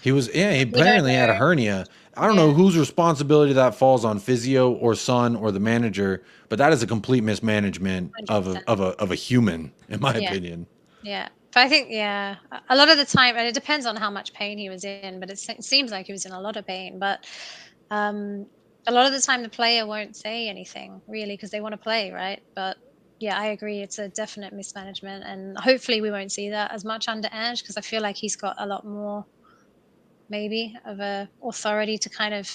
S2: He was, yeah, he
S1: We don't
S2: apparently had a
S1: know.
S2: hernia. I don't know
S1: Yeah.
S2: whose responsibility that falls on, physio or Son or the manager, but that is a complete mismanagement of
S1: 100%.
S2: a human, in my
S1: Yeah.
S2: opinion.
S1: Yeah. But I think, yeah, a lot of the time, and it depends on how much pain he was in, but it seems like he was in a lot of pain. But um, a lot of the time, the player won't say anything really because they want to play, right? But yeah, I agree. It's a definite mismanagement, and hopefully, we won't see that as much under Ange because I feel like he's got a lot more, maybe, of a authority to kind of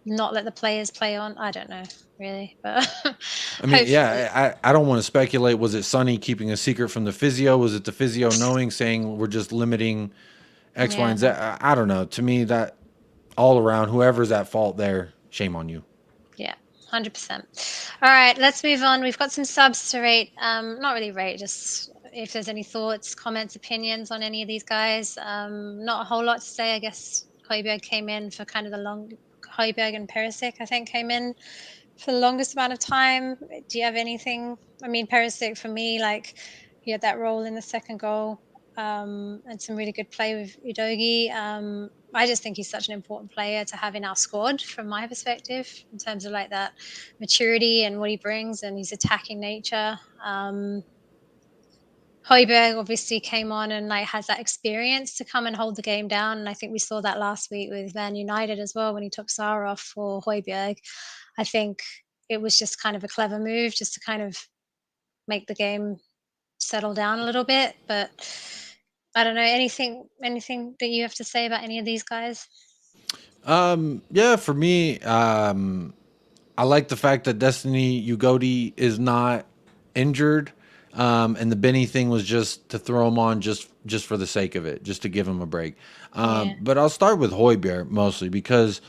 S1: not let the players play on. I don't know really, but
S2: I mean,
S1: hopefully,
S2: yeah, I don't want to speculate. Was it Sonny keeping a secret from the physio? Was it the physio knowing, saying we're just limiting X, Y,
S1: yeah.
S2: and Z? I don't know. To me, that all around, whoever's at fault there, shame on you.
S1: Yeah, 100%. All right, let's move on. We've got some subs to rate. Not really rate, just if there's any thoughts, comments, opinions on any of these guys. Not a whole lot to say. I guess Højbjerg came in for kind of the long. Højbjerg and Perisic, I think, came in for the longest amount of time. Do you have anything? I mean, Perisic for me, like he had that role in the second goal, and some really good play with Udogie. I just think he's such an important player to have in our squad from my perspective in terms of like that maturity and what he brings and his attacking nature. Højbjerg obviously came on and like has that experience to come and hold the game down. And I think we saw that last week with Man United as well when he took Sarr off for Højbjerg. I think it was just kind of a clever move just to kind of make the game settle down a little bit. But I don't know, anything that you have to say about any of these guys?
S2: Yeah, for me, I like the fact that Destiny Ugodi is not injured, and the Benny thing was just to throw him on just for the sake of it, just to give him a break.
S1: Yeah.
S2: But I'll start with Højbjerg mostly because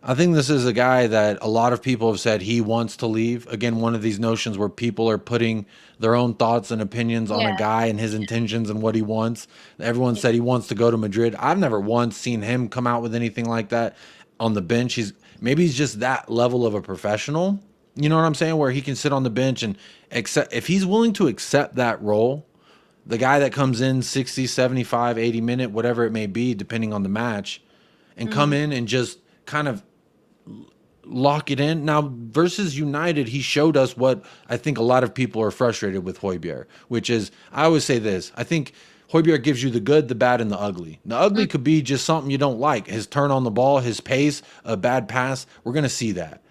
S2: I think this is a guy that a lot of people have said he wants to leave. Again, one of these notions where people are putting their own thoughts and opinions on a
S1: Yeah.
S2: guy and his intentions and what he wants. Everyone said he wants to go to Madrid. I've never once seen him come out with anything like that on the bench. Maybe he's just that level of a professional. You know what I'm saying? Where he can sit on the bench and accept, if he's willing to accept that role The guy that comes in 60, 75, 80 minute, whatever it may be, depending on the match, and come in and just kind of lock it in. Now, versus United, he showed us what I think a lot of people are frustrated with Højbjerg, which is, I always say this, I think Højbjerg gives you the good, the bad, and the ugly. The ugly could be just something you don't like. His turn on the ball, his pace, a bad pass. We're going to see that.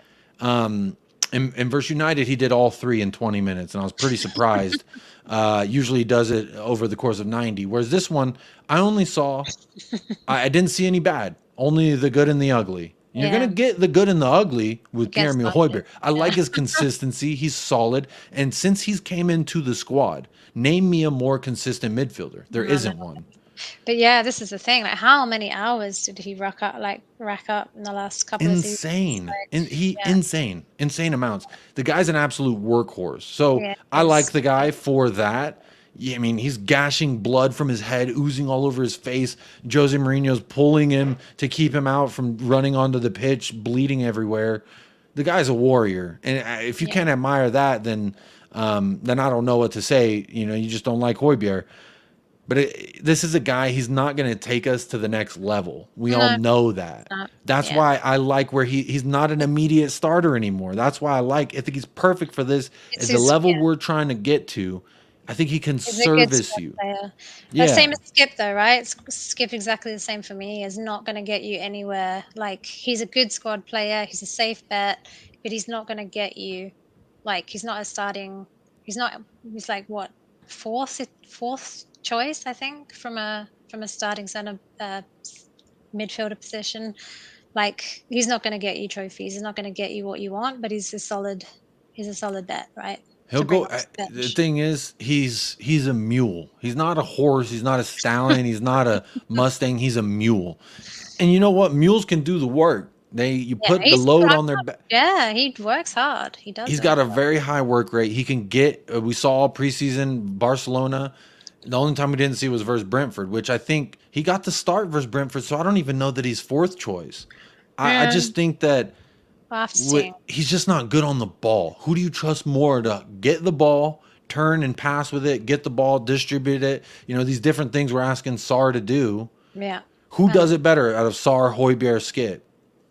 S2: And versus United, he did all three in 20 minutes, and I was pretty surprised. Usually he does it over the course of 90. Whereas this one, I didn't see any bad, only the good and the ugly. You're going to get the good and the ugly with Jeremy Højbjerg. I like his consistency. He's solid. And since he's came into the squad, name me a more consistent midfielder. There isn't one.
S1: But yeah, this is the thing. Like, how many hours did he rack up in the last couple of seasons?
S2: Insane amounts. The guy's an absolute workhorse. So I like the guy for that. Yeah, I mean, he's gashing blood from his head, oozing all over his face. Jose Mourinho's pulling him to keep him out from running onto the pitch, bleeding everywhere. The guy's a warrior, and if you can't admire that, then I don't know what to say. You know, you just don't like Højbjerg. But this is a guy, he's not going to take us to the next level. We all know that. That's why I like where he's not an immediate starter anymore. That's why I think he's perfect for this. At the level we're trying to get to, I think he can service you.
S1: Yeah. Same as Skip, though, right? Skip exactly the same for me. He's not going to get you anywhere. Like, he's a good squad player. He's a safe bet, but he's not going to get you. Like, he's not a starting. He's like what, fourth choice, I think, from a starting center midfielder position. Like, he's not going to get you trophies. He's not going to get you what you want, but he's a solid bet, right?
S2: He'll go. The thing is, he's a mule. He's not a horse. He's not a stallion. He's not a Mustang. He's a mule. And you know what? Mules can do the work. You put the load on their back.
S1: Yeah, he works hard. He does.
S2: He's got a very high work rate. He can get. We saw preseason Barcelona. The only time we didn't see was versus Brentford, which I think he got the start versus Brentford. So I don't even know that he's fourth choice. I just think that. He's just not good on the ball. Who do you trust more to get the ball, turn and pass with it, get the ball, distribute it? You know, these different things we're asking Sarr to do.
S1: Yeah.
S2: Who does it better out of Sarr, Højbjerg, Skip?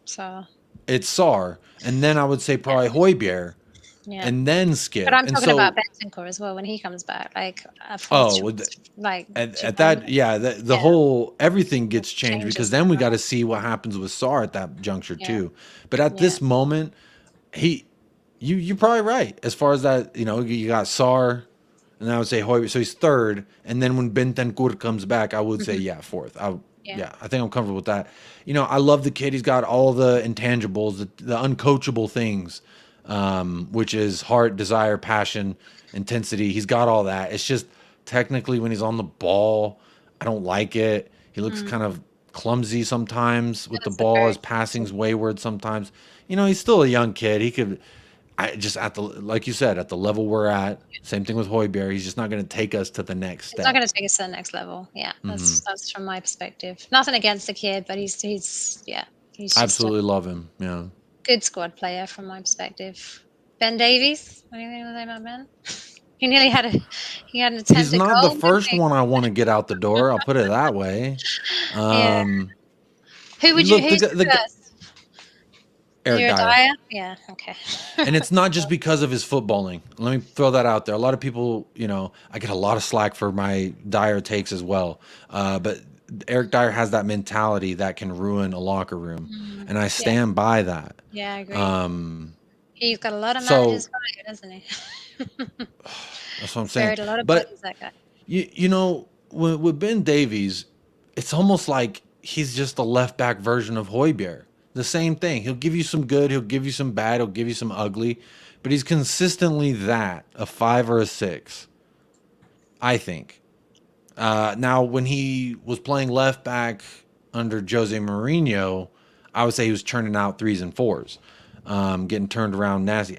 S1: Sarr.
S2: It's Sarr. And then I would say probably Højbjerg.
S1: Yeah.
S2: And then Skip.
S1: But I'm talking about Bentancur as well when he comes back. Like,
S2: the whole everything gets changed because then we got to see what happens with Sarr at that juncture too. But at this moment, you're probably right as far as that. You know, you got Sarr, and I would say Højbjerg, so he's third. And then when Bentancur comes back, I would say fourth. I think I'm comfortable with that. You know, I love the kid. He's got all the intangibles, the uncoachable things. Which is heart, desire, passion, intensity. He's got all that. It's just technically when he's on the ball, I don't like it. He looks kind of clumsy sometimes with the ball. His passing's wayward sometimes. You know, he's still a young kid. He could, like you said, at the level we're at, same thing with Højbjerg. He's just not going to take us to the next step.
S1: He's not going to take us to the next level. Yeah, that's from my perspective. Nothing against the kid, but he's
S2: absolutely love him. Yeah.
S1: Good squad player from my perspective. Ben Davies, anything to say about Ben? He nearly had an attempt.
S2: He's not the first one I want to get out the door. I'll put it that way.
S1: Who would you? Who's first?
S2: Eric Dyer.
S1: Yeah. Okay.
S2: And it's not just because of his footballing. Let me throw that out there. A lot of people, you know, I get a lot of slack for my Dyer takes as well. But Eric Dyer has that mentality that can ruin a locker room, and I stand by that.
S1: Yeah, I agree. He's got a lot of managers fire, doesn't he?
S2: That's what I'm saying.
S1: A lot of bodies, that guy.
S2: You know, with Ben Davies, it's almost like he's just a left back version of Højbjerg. The same thing. He'll give you some good, he'll give you some bad, he'll give you some ugly, but he's consistently a 5 or a 6, I think. Now, when he was playing left back under Jose Mourinho, I would say he was churning out 3s and 4s, getting turned around nasty.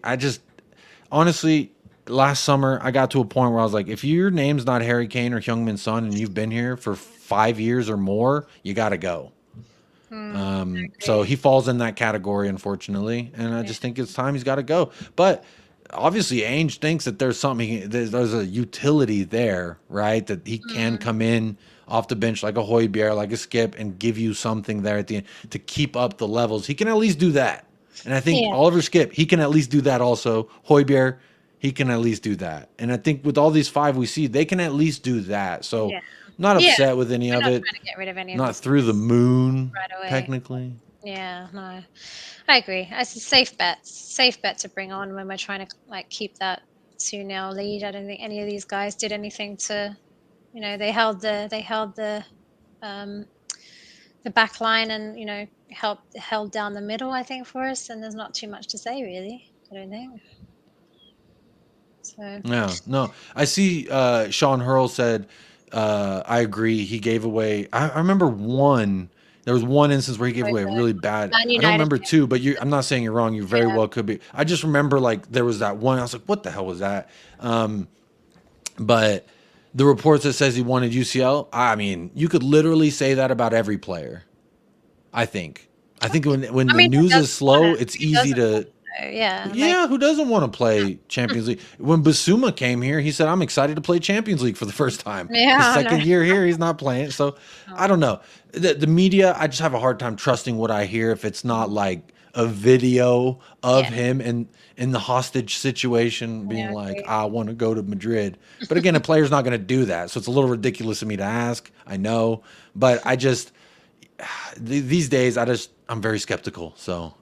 S2: Honestly, last summer, I got to a point where I was like, if your name's not Harry Kane or Heung-min's son and you've been here for 5 years or more, you got to go. So he falls in that category, unfortunately, and I just think it's time he's got to go. But obviously Ainge thinks that there's something, there's a utility there, right? That he can
S1: Mm,
S2: come in off the bench like a Højbjerg, like a Skip, and give you something there at the end to keep up the levels. He can at least do that. And I think
S1: yeah,
S2: Oliver Skip, he can at least do that also. Højbjerg, he can at least do that. And I think with all these five we see, they can at least do that. So
S1: yeah,
S2: not
S1: yeah.
S2: upset with any
S1: We're
S2: of
S1: not
S2: it.
S1: trying to get rid of any of
S2: Not
S1: these
S2: through the
S1: guys
S2: moon,
S1: right away.
S2: technically.
S1: Yeah, no, I agree. It's a safe bet. Safe bet to bring on when we're trying to like keep that 2-0 lead. I don't think any of these guys did anything to, um the back line and held down the middle, I think, for us, and there's not too much to say really, I don't think so.
S2: Yeah, no. I see Sean Hurl said, I agree. He gave away, I remember one, there was one instance where he gave
S1: Like
S2: away a
S1: the
S2: really bad,
S1: Man
S2: I don't
S1: United
S2: remember
S1: game.
S2: two, but I'm not saying you're wrong. You very
S1: Yeah,
S2: well could be. I just remember like there was that one, I was like, what the hell was that? But the reports that says he wanted UCL, I mean, you could literally say that about every player. I think. I think when
S1: I
S2: the
S1: mean,
S2: news is slow, it's
S1: who
S2: easy
S1: doesn't want
S2: to.
S1: to? Yeah, like,
S2: Yeah, who doesn't want to play Champions League? When Bissouma came here, he said, "I'm excited to play Champions League for the first time." His
S1: yeah, no,
S2: second year here, he's not playing. So I
S1: no.
S2: don't know. The media, I just have a hard time trusting what I hear if it's not like a video of
S1: Yeah,
S2: him in the hostage situation, being
S1: yeah, I
S2: like,
S1: agree.
S2: "I want to go to Madrid." But again, a player's not going to do that, so it's a little ridiculous of me to ask. I know, but I just these days, I'm very skeptical. So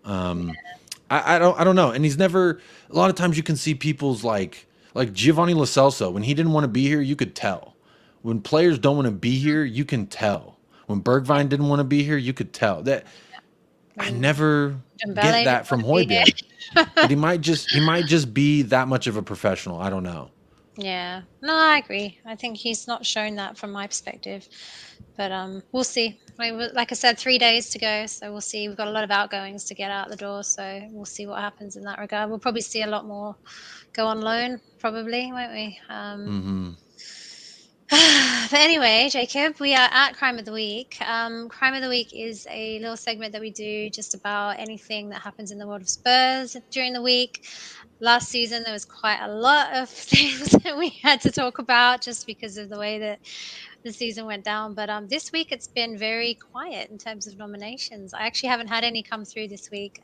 S2: I don't know. And he's never. A lot of times you can see people's like Giovanni Lo Celso when he didn't want to be here, you could tell. When players don't want to be here, you can tell. When
S1: Yeah,
S2: Bergwijn didn't want to be here, you could tell. That I
S1: when
S2: never get
S1: Dembele didn't
S2: that
S1: want
S2: from
S1: to be
S2: Højbjerg.
S1: here.
S2: But he might just be that much of a professional. I don't know.
S1: Yeah, no, I agree. I think he's not shown that from my perspective, but we'll see. Like I said, 3 days to go, so we'll see. We've got a lot of outgoings to get out the door, so we'll see what happens in that regard. We'll probably see a lot more go on loan, probably, won't we?
S2: Hmm.
S1: But anyway, Jacob, we are at Crime of the Week. Crime of the Week is a little segment that we do just about anything that happens in the world of Spurs during the week. Last season, there was quite a lot of things that we had to talk about just because of the way that the season went down. But this week, it's been very quiet in terms of nominations. I actually haven't had any come through this week.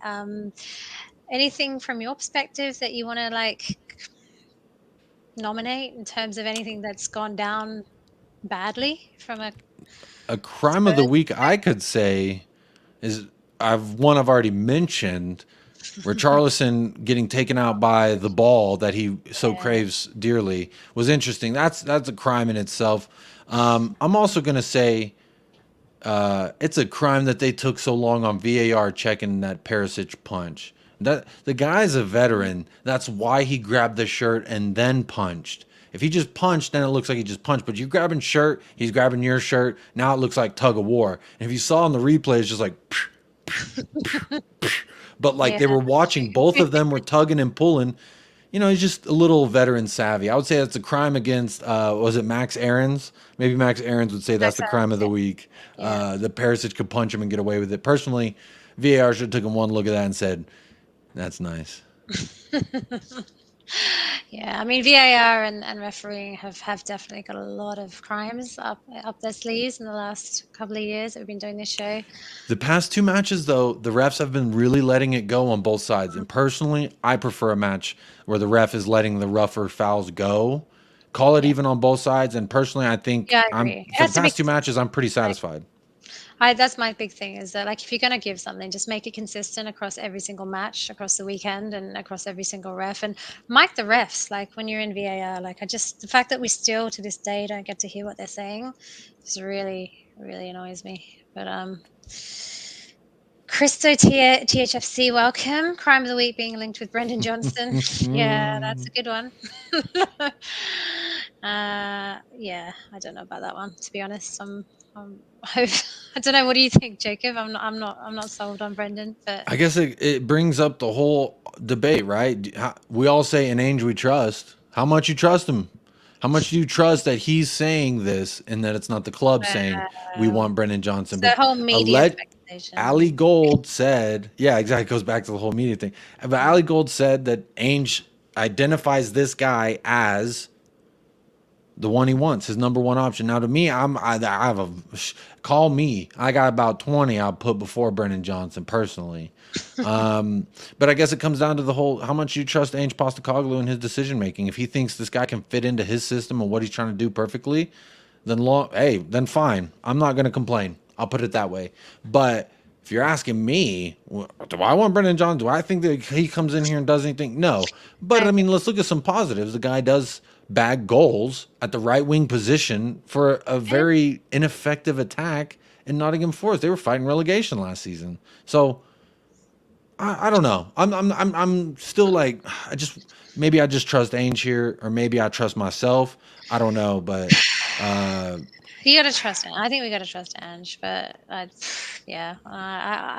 S1: Anything from your perspective that you want to like nominate in terms of anything that's gone down badly from a
S2: A crime of the
S1: Spurs
S2: week I
S1: perspective?
S2: could say is I've already mentioned. Richarlison getting taken out by the ball that he so
S1: Yeah,
S2: craves dearly was interesting. That's a crime in itself. I'm also gonna say it's a crime that they took so long on VAR checking that Perisic punch. That the guy's a veteran. That's why he grabbed the shirt and then punched. If he just punched, then it looks like he just punched. But you grabbing shirt, he's grabbing your shirt. Now it looks like tug of war. And if you saw in the replay, it's just like but like
S1: yeah,
S2: they were
S1: that's
S2: watching, both
S1: true.
S2: of them were tugging and pulling. He's just a little veteran savvy. I would say that's a crime against was it Max Aarons? Maybe Max Aarons would say that's
S1: Makes
S2: the crime of
S1: sense.
S2: the week.
S1: Yeah.
S2: The Perisic could punch him and get away with it. Personally, VAR should have taken one look at that and said, that's nice.
S1: Yeah. Yeah, I mean VAR and refereeing have definitely got a lot of crimes up their sleeves in the last couple of years that we've been doing this show.
S2: The past two matches, though, the refs have been really letting it go on both sides. And personally, I prefer a match where the ref is letting the rougher fouls go. Call it
S1: Yeah.
S2: even on both sides. And personally, I think
S1: Yeah, I agree. It
S2: for the
S1: has to be
S2: past two matches, I'm
S1: consistent.
S2: pretty
S1: Like
S2: satisfied.
S1: that's my big thing is that like if you're gonna give something, just make it consistent across every single match, across the weekend, and across every single ref. And mic the refs, like when you're in VAR, like the fact that we still to this day don't get to hear what they're saying, just really, really annoys me. But Christo THFC, welcome. Crime of the week being linked with Brendan Johnson. Yeah, that's a good one. Yeah, I don't know about that one. To be honest, I don't know. What do you think, Jacob? I'm not sold on Brendan, but
S2: I guess it brings up the whole debate, right? We all say in Ainge we trust. How much you trust him? How much do you trust that he's saying this and that it's not the club saying we want Brendan Johnson?
S1: it's the
S2: But
S1: whole media
S2: let
S1: speculation.
S2: Ali Gold said, yeah, exactly. It goes back to the whole media thing. But Ali Gold said that Ainge identifies this guy as the one he wants, his number one option. Now, to me, I have a call me. I got about 20 I'll put before Brennan Johnson personally. But I guess it comes down to the whole how much you trust Ange Postecoglou in his decision making. If he thinks this guy can fit into his system and what he's trying to do perfectly, then fine. I'm not going to complain. I'll put it that way. But if you're asking me, do I want Brennan Johnson? Do I think that he comes in here and does anything? No. But I mean, let's look at some positives. The guy does bag goals at the right wing position for a very ineffective attack in Nottingham Forest. They were fighting relegation last season. So I don't know. I'm still like, maybe I just trust Ainge here, or maybe I trust myself. I don't know, but
S1: you gotta trust it. I think we gotta trust Ange, but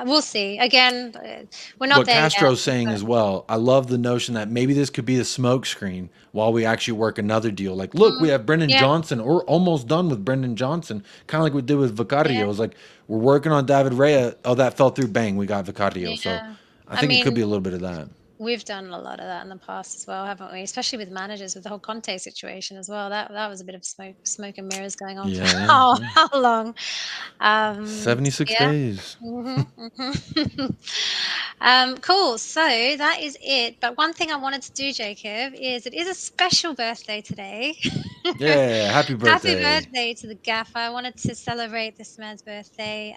S1: we'll see. Again, we're not
S2: what
S1: there
S2: Castro's
S1: yet,
S2: saying as well. I love the notion that maybe this could be a smoke screen while we actually work another deal. Like, look, we have Brendan Johnson. We're almost done with Brendan Johnson, kind of like we did with Vicario. It's like we're working on David Raya. Oh, that fell through. Bang, we got Vicario. So I think it could be a little bit of that.
S1: We've done a lot of that in the past as well, haven't we? Especially with managers, with the whole Conte situation as well. That was a bit of smoke and mirrors going on for how long?
S2: 76 days.
S1: Cool. So that is it. But one thing I wanted to do, Jacob, is it is a special birthday today.
S2: Yeah, happy birthday.
S1: Happy birthday to the gaffer. I wanted to celebrate this man's birthday.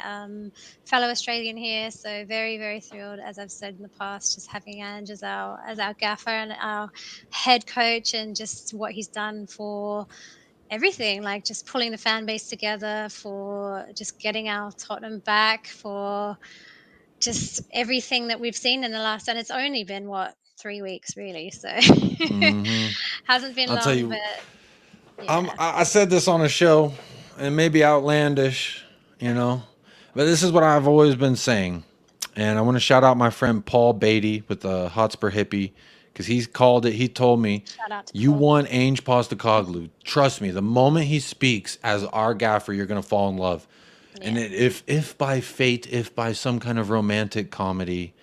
S1: Fellow Australian here, so very, very thrilled, as I've said in the past, just having Ange as our gaffer and our head coach, and just what he's done for everything, like just pulling the fan base together, for just getting our Tottenham back, for just everything that we've seen in the last, and it's only been 3 weeks really, so hasn't been long.
S2: I'll tell you,
S1: but
S2: I said this on a show, and maybe outlandish, but this is what I've always been saying. And I want to shout out my friend Paul Beatty with the Hotspur Hippie, because he's called it. He told me, you want Ange Postecoglou. Trust me, the moment he speaks as our gaffer, you're going to fall in love. Yeah. And if by fate, if by some kind of romantic comedy,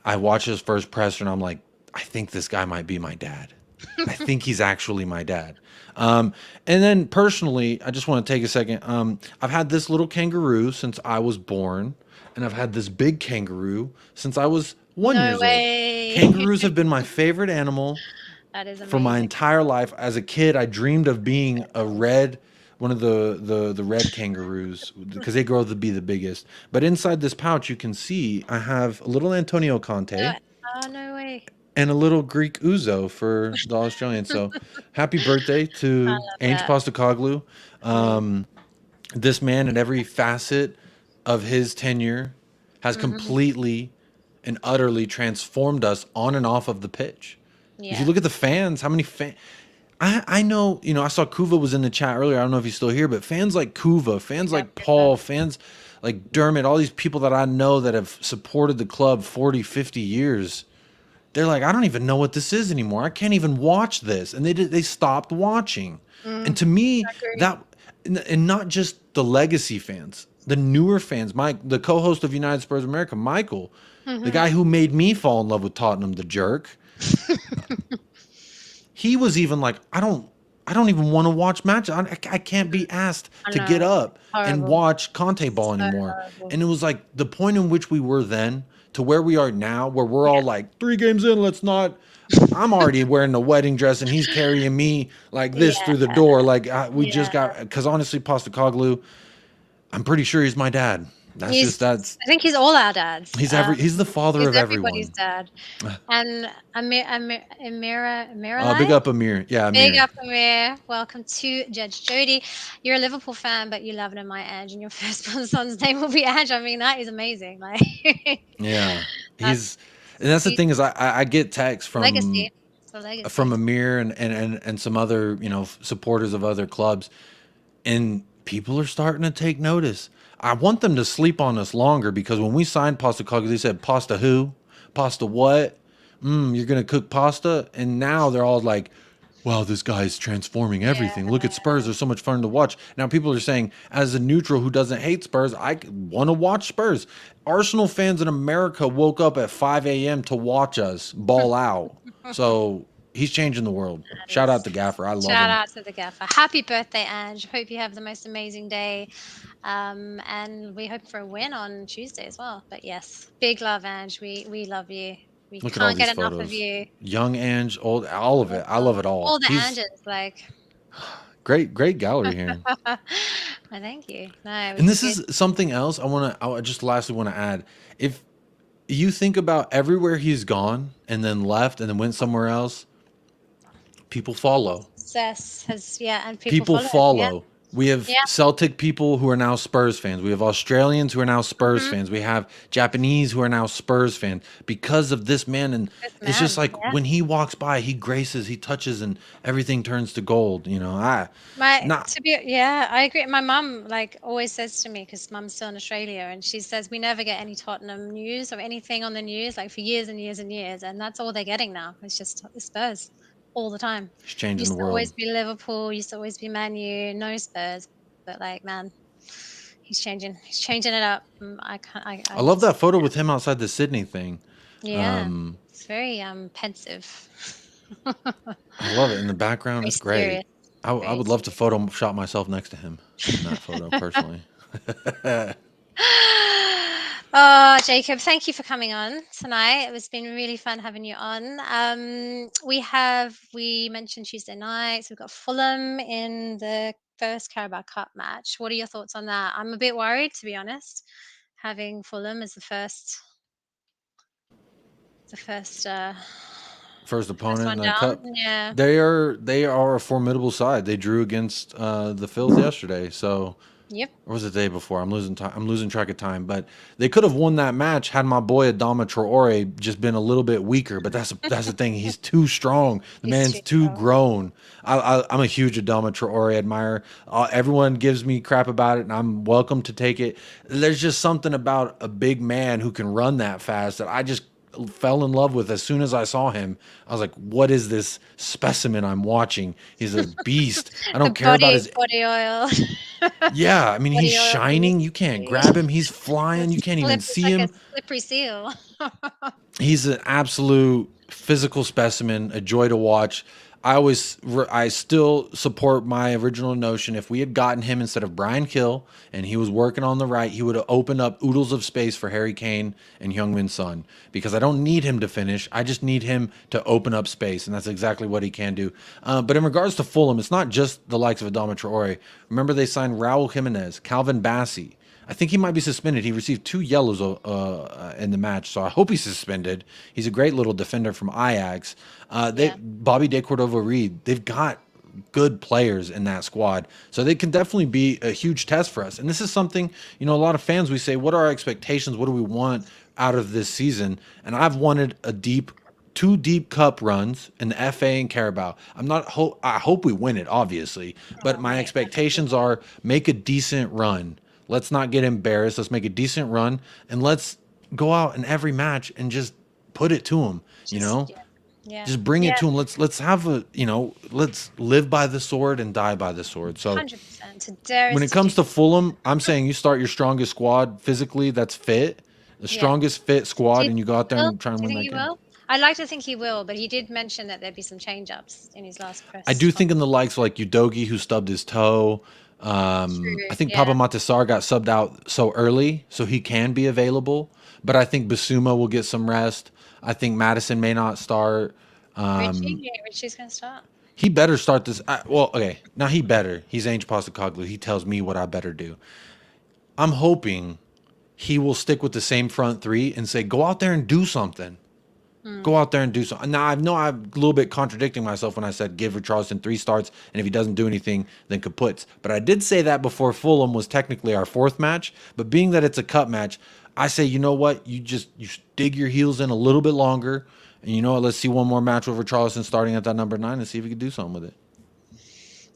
S2: I watch his first presser and I'm like, I think this guy might be my dad. I think he's actually my dad. And then personally, I just want to take a second. I've had this little kangaroo since I was born, and I've had this big kangaroo since I was 1 year old. Kangaroos have been my favorite animal for my entire life. As a kid, I dreamed of being one of the red kangaroos, because they grow to be the biggest. But inside this pouch, you can see I have a little Antonio Conte.
S1: Oh, no way.
S2: And a little Greek ouzo for the Australian. So happy birthday to Ange Postecoglou. This man, in every facet of his tenure, has completely and utterly transformed us on and off of the pitch. Yeah. If you look at the fans, how many fans... I know, I saw Kuva was in the chat earlier. I don't know if he's still here, but fans like Kuva, fans like Paul, fans like Dermot, all these people that I know that have supported the club 40, 50 years... They're like, I don't even know what this is anymore. I can't even watch this. And they stopped watching. And to me, and not just the legacy fans, the newer fans, the co-host of United Spurs America, Michael, the guy who made me fall in love with Tottenham, the jerk. He was even like, I don't even want to watch matches. I can't be asked to get up and watch Conte ball anymore. And it was like the point in which we were then to where we are now, where we're all like 3 games in, let's not. I'm already wearing the wedding dress and he's carrying me like this through the door. Like we just got, because honestly, Postecoglou, I'm pretty sure he's my dad. I
S1: think he's all our dads.
S2: He's the father of everyone.
S1: He's everybody's dad. And Amira,
S2: big up Amir. Yeah, Amir.
S1: Big up Amir. Welcome to Judge Jodi. You're a Liverpool fan, but you love it in my Ange, and your firstborn son's name will be Ange. I mean, that is amazing. Like,
S2: yeah, and that's the thing is I get texts from
S1: legacy.
S2: From Amir and some other supporters of other clubs, and people are starting to take notice. I want them to sleep on us longer, because when we signed Postecoglou, they said, pasta who? Pasta what? You're going to cook pasta? And now they're all like, wow, this guy's transforming everything. Look at Spurs. They're so much fun to watch. Now people are saying, as a neutral who doesn't hate Spurs, I want to watch Spurs. Arsenal fans in America woke up at 5 a.m. to watch us ball out. So he's changing the world.
S1: That
S2: Shout out
S1: is.
S2: to Gaffer. I love
S1: Shout
S2: him.
S1: out to the gaffer. Happy birthday, Ange. Hope you have the most amazing day. And we hope for a win on Tuesday as well. But yes, big love, Ange. We love you. We
S2: Look at all
S1: can't
S2: these
S1: get enough of
S2: photos.
S1: you.
S2: Young Ange, old, all of it. I love it all.
S1: All the
S2: He's
S1: Anges, like.
S2: great gallery here.
S1: Well, thank you. No, it
S2: And
S1: was a
S2: this
S1: good.
S2: is something else I just lastly want to add. If you think about everywhere he's gone and then left and then went somewhere else, people follow.
S1: Success has, yeah, and people
S2: People
S1: follow. Yeah,
S2: follow. We have
S1: yeah.
S2: Celtic people who are now Spurs fans. We have Australians who are now Spurs
S1: Hmm.
S2: fans. We have Japanese who are now Spurs fans because of this man. And
S1: This
S2: it's just
S1: man.
S2: like
S1: Yeah.
S2: when he walks by, he graces, he touches, and everything turns to gold. You know,
S1: My
S2: not
S1: to be yeah, I agree. My mum like always says to me because mum's still in Australia, and she says we never get any Tottenham news or anything on the news like for years and years and years, and that's all they're getting now. It's just the Spurs all the time.
S2: he's changing the
S1: Used to
S2: world.
S1: always be Liverpool, used to always be Man U, no Spurs, but like man, he's changing it up. I can't,
S2: I
S1: I
S2: love
S1: just
S2: that photo with him outside the Sydney thing.
S1: yeah,
S2: Um,
S1: it's very pensive,
S2: I love it in the background.
S1: very
S2: It's great.
S1: serious,
S2: I
S1: very
S2: would love to
S1: serious.
S2: Photoshop myself next to him in that photo personally.
S1: Oh, Jacob, thank you for coming on tonight. It was been really fun having you on. We mentioned Tuesday night, so we've got Fulham in the first Carabao Cup match. What are your thoughts on that? I'm a bit worried, to be honest, having Fulham as the
S2: First
S1: first
S2: opponent in
S1: one
S2: the
S1: down.
S2: cup.
S1: Yeah.
S2: They are a formidable side. They drew against the Phils yesterday. So
S1: Yep.
S2: or was it the day before? I'm losing time. I'm losing track of time. But they could have won that match had my boy Adama Traore just been a little bit weaker. But that's the thing. He's too strong. The
S1: He's
S2: man's
S1: too
S2: too
S1: strong.
S2: grown. I'm a huge Adama Traore admirer. Everyone gives me crap about it, and I'm welcome to take it. There's just something about a big man who can run that fast that I just fell in love with as soon as I saw him. I was like, what is this specimen I'm watching? He's a beast. I
S1: The
S2: don't care about his
S1: body oil.
S2: yeah, I mean, he's
S1: Body oil
S2: shining. You can't grab
S1: beast.
S2: him. He's flying. You can't even
S1: It's
S2: see
S1: like a
S2: him.
S1: slippery seal.
S2: He's an absolute physical specimen, a joy to watch. I still support my original notion. If we had gotten him instead of Brian Kill and he was working on the right, he would have opened up oodles of space for Harry Kane and Heung-min Son because I don't need him to finish. I just need him to open up space, and that's exactly what he can do. But in regards to Fulham, it's not just the likes of Adama Traore. Remember, they signed Raul Jimenez, Calvin Bassey. I think he might be suspended. He received 2 yellows in the match, so I hope he's suspended. He's a great little defender from Ajax. They
S1: Yeah.
S2: Bobby De Cordova-Reid. They've got good players in that squad, so they can definitely be a huge test for us. And this is something, a lot of fans we say, what are our expectations? What do we want out of this season? And I've wanted two deep cup runs in the FA and Carabao. I hope we win it, obviously, but
S1: Oh,
S2: my
S1: mate, I hope we
S2: expectations
S1: win.
S2: are make a decent run. Let's not get embarrassed. Let's make a decent run and let's go out in every match and just put it to them.
S1: Just yeah, yeah,
S2: Just bring it
S1: yeah.
S2: to them. Let's have let's live by the sword and die by the sword. So
S1: 100%. To dare
S2: when
S1: us
S2: it
S1: to do
S2: comes to Fulham, I'm saying you start your strongest squad physically that's fit, the
S1: yeah.
S2: strongest fit
S1: Do
S2: squad,
S1: you
S2: and you
S1: think
S2: go
S1: he
S2: out there
S1: will?
S2: and try and
S1: Do you
S2: win
S1: think
S2: that
S1: he
S2: game.
S1: will? I'd like to think he will, but he did mention that there'd be some change-ups in his last
S2: I
S1: press
S2: do think in the
S1: conference.
S2: likes of like Udogie who stubbed his toe. I
S1: True.
S2: think Pape
S1: Yeah.
S2: Matar Sarr got subbed out so early, so he can be available. But I think Bissouma will get some rest. I think Maddison may not start.
S1: Richie? Yeah, Richie's going to start.
S2: He better start this. Well, okay, now he better. He's Ange Postecoglou. He tells me what I better do. I'm hoping he will stick with the same front three and say, go out there and do something.
S1: Hmm.
S2: Go out there and do something. Now, I know I'm a little bit contradicting myself when I said give Richarlison 3 starts, and if he doesn't do anything, then kaputs. But I did say that before Fulham was technically our 4th match. But being that it's a cup match, I say, you know what? You dig your heels in a little bit longer. And you know what? Let's see one more match with Richarlison starting at that number 9 and see if we can do something with it.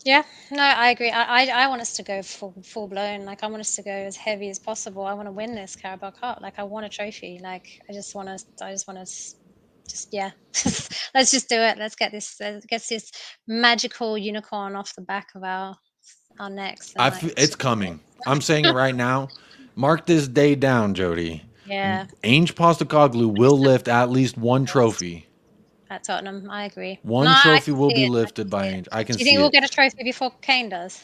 S1: Yeah, no, I agree. I want us to go full blown. Like I want us to go as heavy as possible. I want to win this Carabao Cup. Like I want a trophy. Like I just want to. Just yeah. Let's just do it. Let's get this magical unicorn off the back of our necks and like
S2: It's coming. I'm saying it right now. Mark this day down, Jodi.
S1: yeah.
S2: Ange Postecoglou will lift at least one trophy.
S1: at Tottenham. I agree. No,
S2: One
S1: I
S2: trophy
S1: can
S2: will
S1: see
S2: be
S1: it. I
S2: lifted
S1: can
S2: by
S1: see it.
S2: Ainge. I can
S1: Do you think
S2: see
S1: we'll
S2: it.
S1: get a trophy before Kane does?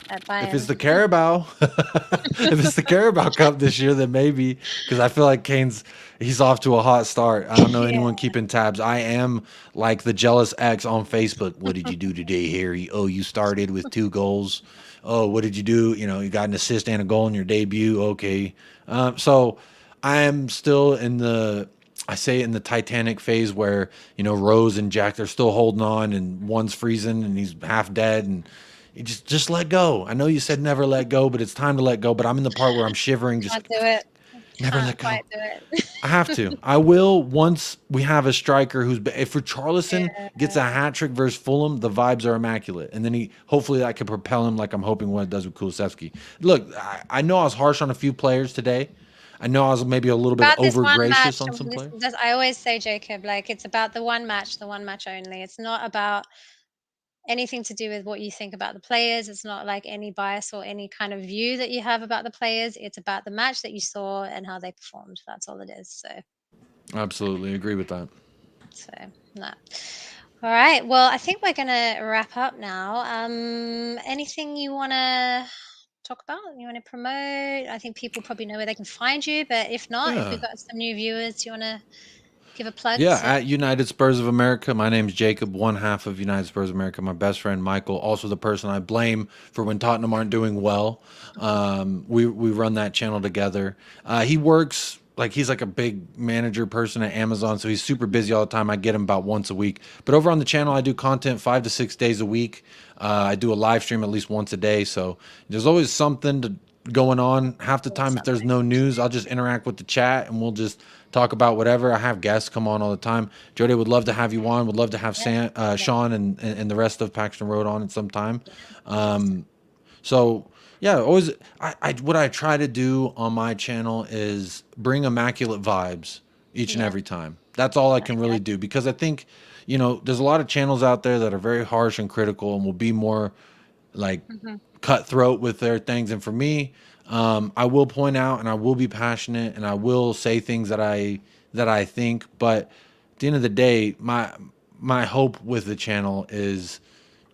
S1: At
S2: If it's
S1: Bayern.
S2: the Carabao, if it's the Carabao Cup this year, then maybe, because I feel like he's off to a hot start. I don't know
S1: Yeah.
S2: anyone keeping tabs. I am like the jealous ex on Facebook. What did you do today, Harry? Oh, you started with 2 goals. Oh, what did you do? You know, you got an assist and a goal in your debut. Okay, so I am still in the. I say in the Titanic phase where Rose and Jack they're still holding on and one's freezing and he's half dead and you just let go. I know you said never let go, but it's time to let go. But I'm in the part where I'm shivering, just
S1: Can't do it.
S2: never
S1: Can't
S2: let
S1: quite
S2: go.
S1: do it.
S2: I have to. I will once we have a striker if Richarlison gets a
S1: Yeah.
S2: hat trick versus Fulham, the vibes are immaculate, and then hopefully that could propel him like I'm hoping what it does with Kulusevski. Look, I know I was harsh on a few players today. I know I was maybe a little bit
S1: About this
S2: over
S1: one
S2: gracious
S1: match,
S2: on some players.
S1: I always say, Jacob, like it's about the one match only. It's not about anything to do with what you think about the players. It's not like any bias or any kind of view that you have about the players. It's about the match that you saw and how they performed. That's all it is.
S2: Absolutely agree with that.
S1: So no. All right. Well, I think we're gonna wrap up now. Anything you wanna talk about? You wanna promote? I think people probably know where they can find you, but if not, if
S2: Yeah.
S1: we've got some new viewers, you wanna give a plug
S2: Yeah,
S1: to
S2: at United Spurs of America. My name's Jacob, one half of United Spurs of America. My best friend Michael, also the person I blame for when Tottenham aren't doing well. We run that channel together. He works like he's like a big manager person at Amazon, so he's super busy all the time. I get him about once a week. But over on the channel, I do content 5 to 6 days a week. I do a live stream at least once a day, so there's always something going on. Half the time, if there's
S1: something.
S2: no news, I'll just interact with the chat and we'll just talk about whatever. I have guests come on all the time. Jodi, would love to have you on. Would love to have
S1: Yeah. Yeah.
S2: Sean and the rest of Paxton Road on at some time.
S1: Yes.
S2: So yeah, always what I try to do on my channel is bring immaculate vibes each and
S1: Yeah.
S2: every time. That's all I can really
S1: Exactly.
S2: do because I think there's a lot of channels out there that are very harsh and critical and will be more like
S1: Mhm.
S2: cutthroat with their things. And for me, I will point out and I will be passionate and I will say things that I think. But at the end of the day, my hope with the channel is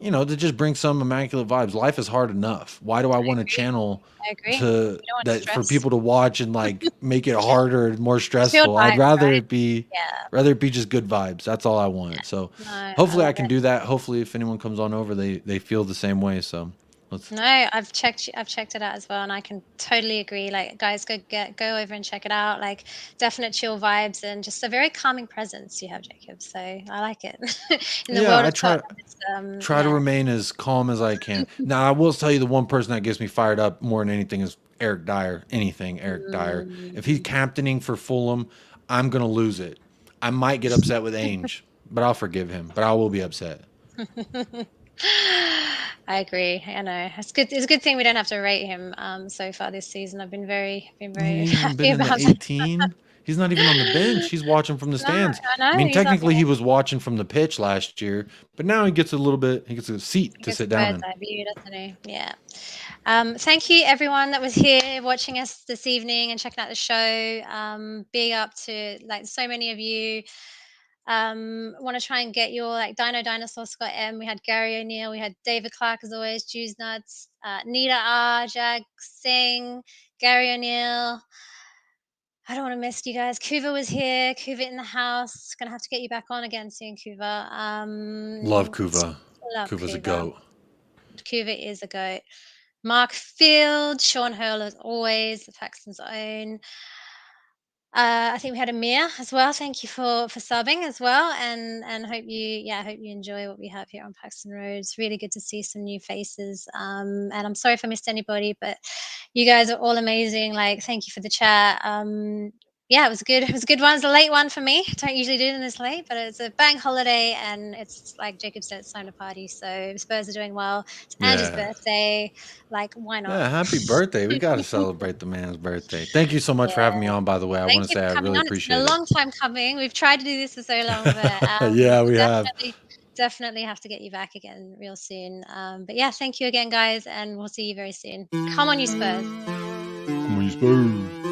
S2: to just bring some immaculate vibes. Life is hard enough. Why do I want a
S1: Agree.
S2: channel
S1: I agree.
S2: to
S1: You don't want
S2: that for
S1: stress.
S2: people to watch and like make it harder and more
S1: Chilled
S2: stressful? I'd
S1: vibes,
S2: rather
S1: right?
S2: it be
S1: Yeah.
S2: rather it be just good vibes. That's all I want. So
S1: No, I
S2: hopefully I
S1: love
S2: can
S1: it.
S2: do that. Hopefully if anyone comes on over, they feel the same way. So let's
S1: No, I've checked it out as well, and I can totally agree. Like, guys, go over and check it out. Like, definite chill vibes and just a very calming presence you have, Jacob. So I like it. In the
S2: yeah,
S1: world
S2: I
S1: of
S2: try
S1: Tottenham, it's
S2: try to
S1: yeah.
S2: remain as calm as I can. Now, I will tell you the one person that gets me fired up more than anything is Eric Dyer. Anything Eric Dyer. If he's
S1: Mm.
S2: captaining for Fulham, I'm gonna lose it. I might get upset with Ainge, but I'll forgive him. But I will be upset.
S1: I agree. I know it's good. It's a good thing we don't have to rate him so far this season. Been very
S2: He hasn't
S1: happy
S2: been in the
S1: about that.
S2: 18. He's not even on the bench. He's watching from the
S1: No,
S2: stands.
S1: I
S2: I
S1: know
S2: mean,
S1: he's not
S2: technically,
S1: been.
S2: he was watching from the pitch last year, but now he gets a little bit. He gets a seat
S1: He
S2: to
S1: gets a
S2: sit down
S1: bird's
S2: in.
S1: eye view, doesn't he? Yeah. Thank you everyone that was here watching us this evening and checking out the show. Big up to like so many of you. Want to try and get your like Dino Dinosaur Scott M. We had Gary O'Neill, we had David Clark as always, Juice Nuts, Nita R, Jag Singh, Gary O'Neill. I don't want to miss you guys. Kuva was here. Kuva in the house. Gonna have to get you back on again soon, Kuva.
S2: Love Kuva.
S1: Love
S2: Kuva's a
S1: Kuva.
S2: goat.
S1: Kuva is a goat. Mark Field, Sean Hurl as always, the Paxton's own. I think we had Amir as well. Thank you for subbing as well, and hope you enjoy what we have here on Paxton Road. It's really good to see some new faces. And I'm sorry if I missed anybody, but you guys are all amazing. Like, thank you for the chat. Yeah, it was good. It was a good one. It's a late one for me. Don't usually do them this late, but it's a bank holiday, and it's like Jacob said, it's time to party. So Spurs are doing well. It's Andrew's
S2: Yeah.
S1: birthday. Like, why not?
S2: Yeah, happy birthday. We got to celebrate the man's birthday. Thank you so much for having me
S1: Yeah.
S2: on, by the way. I
S1: Thank
S2: want to
S1: you
S2: say I
S1: for coming
S2: really
S1: on. It's been a
S2: appreciate it.
S1: long time coming. We've tried to do this for so long, but
S2: Yeah, we have.
S1: definitely have to get you back again real soon. But yeah, thank you again, guys, and we'll see you very soon. Come on, you Spurs.
S2: Come on, you Spurs.